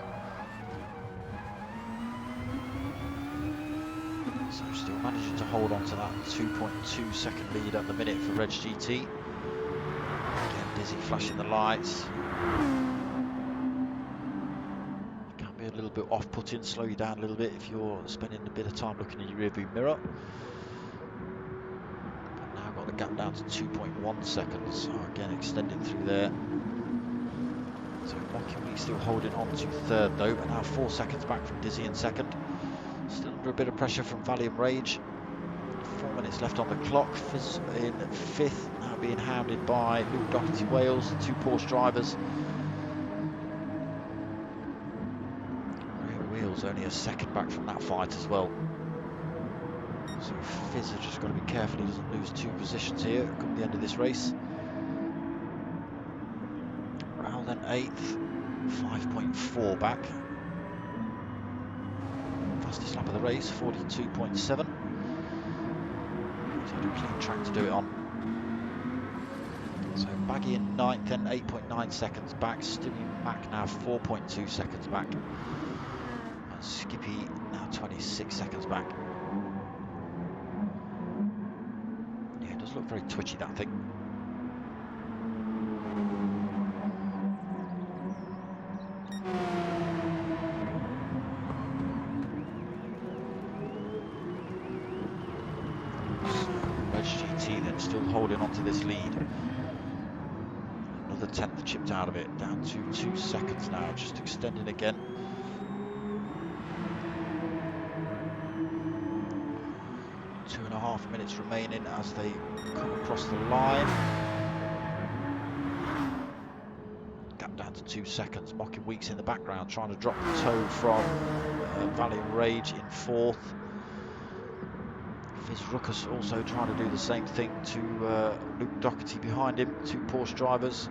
So still managing to hold on to that 2.2 second lead at the minute for Reg GT. Again, Dizzy flashing the lights. Can be a little bit off-putting, slow you down a little bit if you're spending a bit of time looking in your rearview mirror. But now got the gap down to 2.1 seconds. So again, extending through there. So Mockingbee still holding on to third though, but now 4 seconds back from Dizzy in second. Still under a bit of pressure from Valiant Rage. 4 minutes left on the clock. Fizz in 5th, now being hounded by Luke Doherty Wales, 2 Porsche drivers. Rear Wheels only a second back from that fight as well. So Fizz has just got to be careful he doesn't lose 2 positions here come the end of this race. Raul then 8th, 5.4 back. Fastest lap of the race, 42.7. So a clean track to do it on. So Baggy in 9th, then 8.9 seconds back. Stewie Mac now 4.2 seconds back. And Skippy now 26 seconds back. Yeah, it does look very twitchy, that thing. Still holding on to this lead. Another 10th chipped out of it, down to 2 seconds now, just extending again. 2.5 minutes remaining as they come across the line. Gap down to 2 seconds. Mocking Weeks in the background trying to drop the toe from Valiant Rage in 4th. Fizz Ruckus also trying to do the same thing to Luke Doherty behind him, 2 Porsche drivers.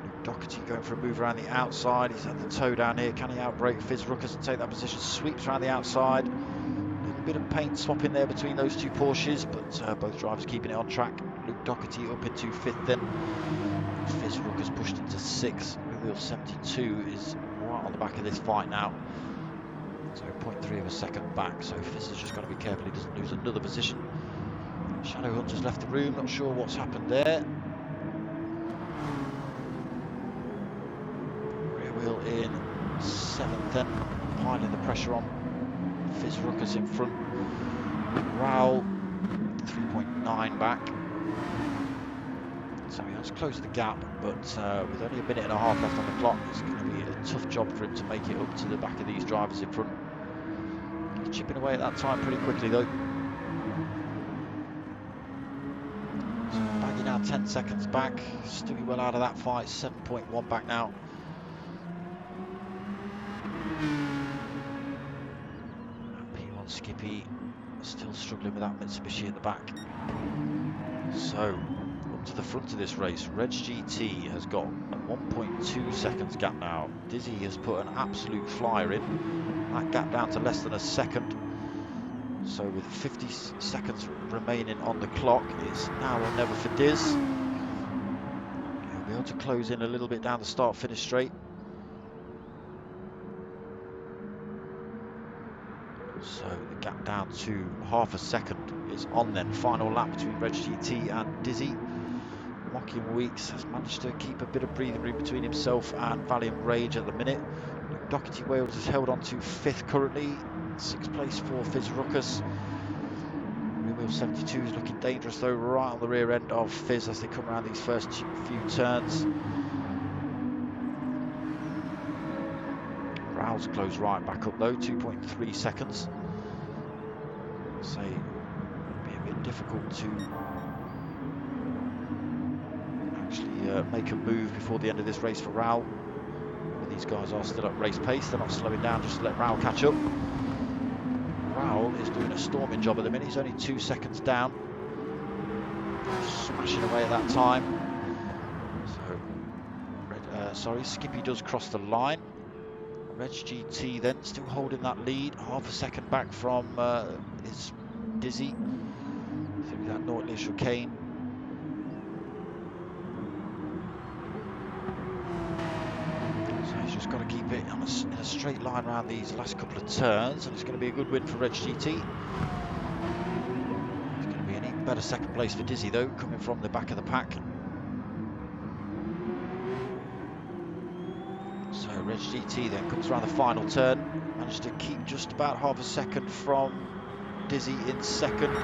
Luke Doherty going for a move around the outside. He's at the toe down here. Can he outbrake Fizz Ruckus and take that position? Sweeps around the outside. A little bit of paint swap in there between those 2 Porsches, but both drivers keeping it on track. Luke Doherty up into 5th then. Fizz Ruckus pushed into 6th. Wheel 72 is right on the back of this fight now. So 0.3 of a second back, so Fizz has just got to be careful he doesn't lose another position. Shadow Hunter's left the room, not sure what's happened there. Rear wheel in 7th then, piling the pressure on. Fizz Ruckus in front. Raul 3.9 back. So he has closed the gap, but with only a minute and a half left on the clock, it's going to be a tough job for him to make it up to the back of these drivers in front. He's chipping away at that time pretty quickly though. So Baggy now 10 seconds back, Stewie well out of that fight, 7.1 back now. And P1 Skippy still struggling with that Mitsubishi at the back. So to the front of this race, Reg GT has got a 1.2 seconds gap now. Dizzy has put an absolute flyer in. That gap down to less than a second. So with 50 seconds remaining on the clock, it's now or never for Diz. able to close in a little bit down the start-finish straight. So the gap down to half a second is on then. Final lap between Reg GT and Dizzy. Mocking Weeks has managed to keep a bit of breathing room between himself and Valiant Rage at the minute. Doherty Wales is held on to 5th currently. 6th place for Fizz Ruckus. Wheel 72 is looking dangerous though, right on the rear end of Fizz as they come around these first few turns. Raoul's closed right back up though, 2.3 seconds. So it'll be a bit difficult to actually make a move before the end of this race for Raoul. But these guys are still at race pace, they're not slowing down just to let Raoul catch up. Raoul is doing a storming job at the minute, he's only 2 seconds down. Smashing away at that time. So, Skippy does cross the line. Reg GT then still holding that lead, half a second back from his Dizzy through that Nautilus chicane. So he's just got to keep it on in a straight line around these last couple of turns, and it's going to be a good win for Reg GT. It's going to be an even better second place for Dizzy though, coming from the back of the pack. So Reg GT then comes around the final turn, managed to keep just about half a second from Dizzy in second.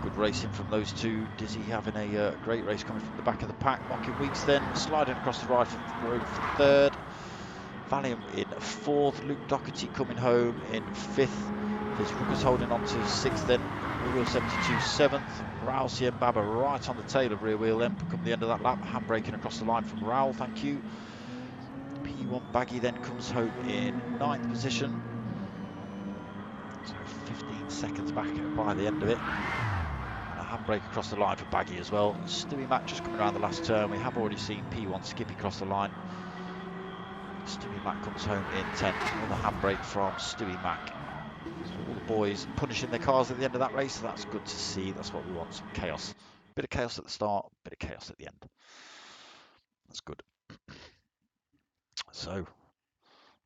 Good racing from those two. Dizzy having a great race coming from the back of the pack. Mocking Weeks then sliding across the right road for 3rd. Valiant in 4th. Luke Doherty coming home in 5th. Fizz Ruckus holding on to 6th then. Rear Wheel 72 7th. Raoul Baba right on the tail of Rear Wheel then. Come the end of that lap. Handbraking across the line from Raoul, thank you. P1 Baggy then comes home in 9th position. So 15 seconds back by the end of it. And a handbrake across the line for Baggy as well. Stewie Mac just coming around the last turn. We have already seen P1 Skippy cross the line. Stewie Mac comes home in 10th. Another handbrake from Stewie Mac. So all the boys punishing their cars at the end of that race. So that's good to see. That's what we want, some chaos. Bit of chaos at the start, bit of chaos at the end. That's good. So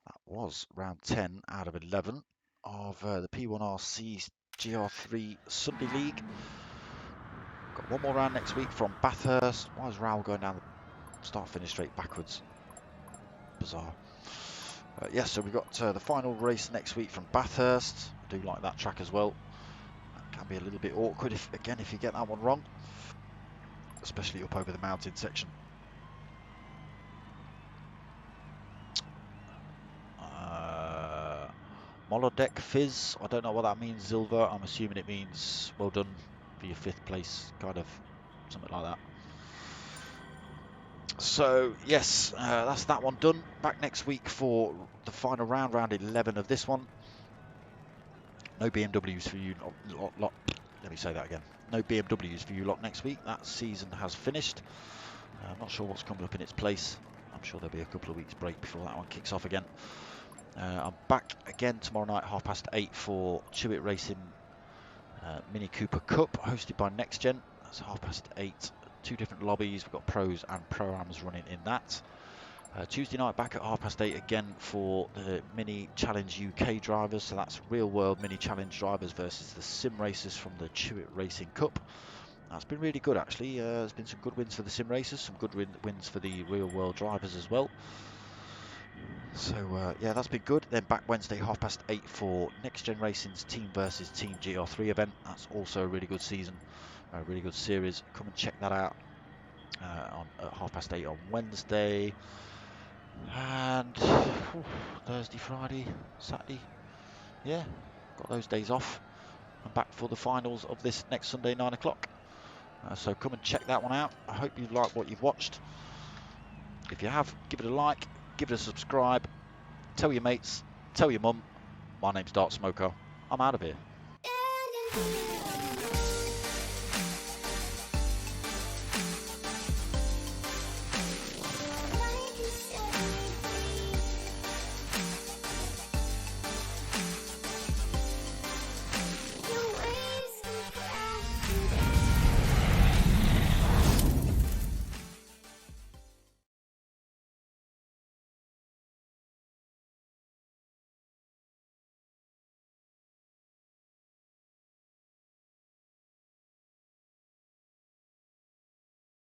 that was round 10 out of 11 of the P1Rc Gr3 Sunday League. Got one more round next week from Bathurst. Why is Raoul going down the start-finish straight backwards? Bizarre. Yes, so we've got the final race next week from Bathurst. I do like that track as well. That can be a little bit awkward if you get that one wrong, especially up over the mountain section. Molodek Fizz, I don't know what that means, Zilver. I'm assuming it means well done for your 5th place, kind of something like that. So yes, that's that one done. Back next week for the final round, round 11 of this one. No BMWs for you lot. Let me say that again. No BMWs for you lot next week. That season has finished. I'm not sure what's coming up in its place. I'm sure there'll be a couple of weeks break before that one kicks off again. I'm back again tomorrow night, 8:30 for Chewit Racing Mini Cooper Cup, hosted by Next Gen. That's 8:30. 2 different lobbies. We've got pros and pro-ams running in that. Tuesday night back at 8:30 again for the Mini Challenge UK drivers. So that's real world Mini Challenge drivers versus the sim racers from the Chewit Racing Cup. That's been really good actually. There's been some good wins for the sim racers, some good wins for the real world drivers as well. So yeah, that's been good. Then back Wednesday 8:30 for Next Gen Racing's Team versus Team GR3 event. That's also a really good season, a really good series. Come and check that out on at 8:30 on Wednesday. And Thursday, Friday, Saturday, yeah, got those days off. I'm back for the finals of this next Sunday, 9 o'clock. So come and check that one out. I hope you've liked what you've watched. If you have, give it a like, give it a subscribe, tell your mates, tell your mum. My name's Dark Smoker. I'm out of here.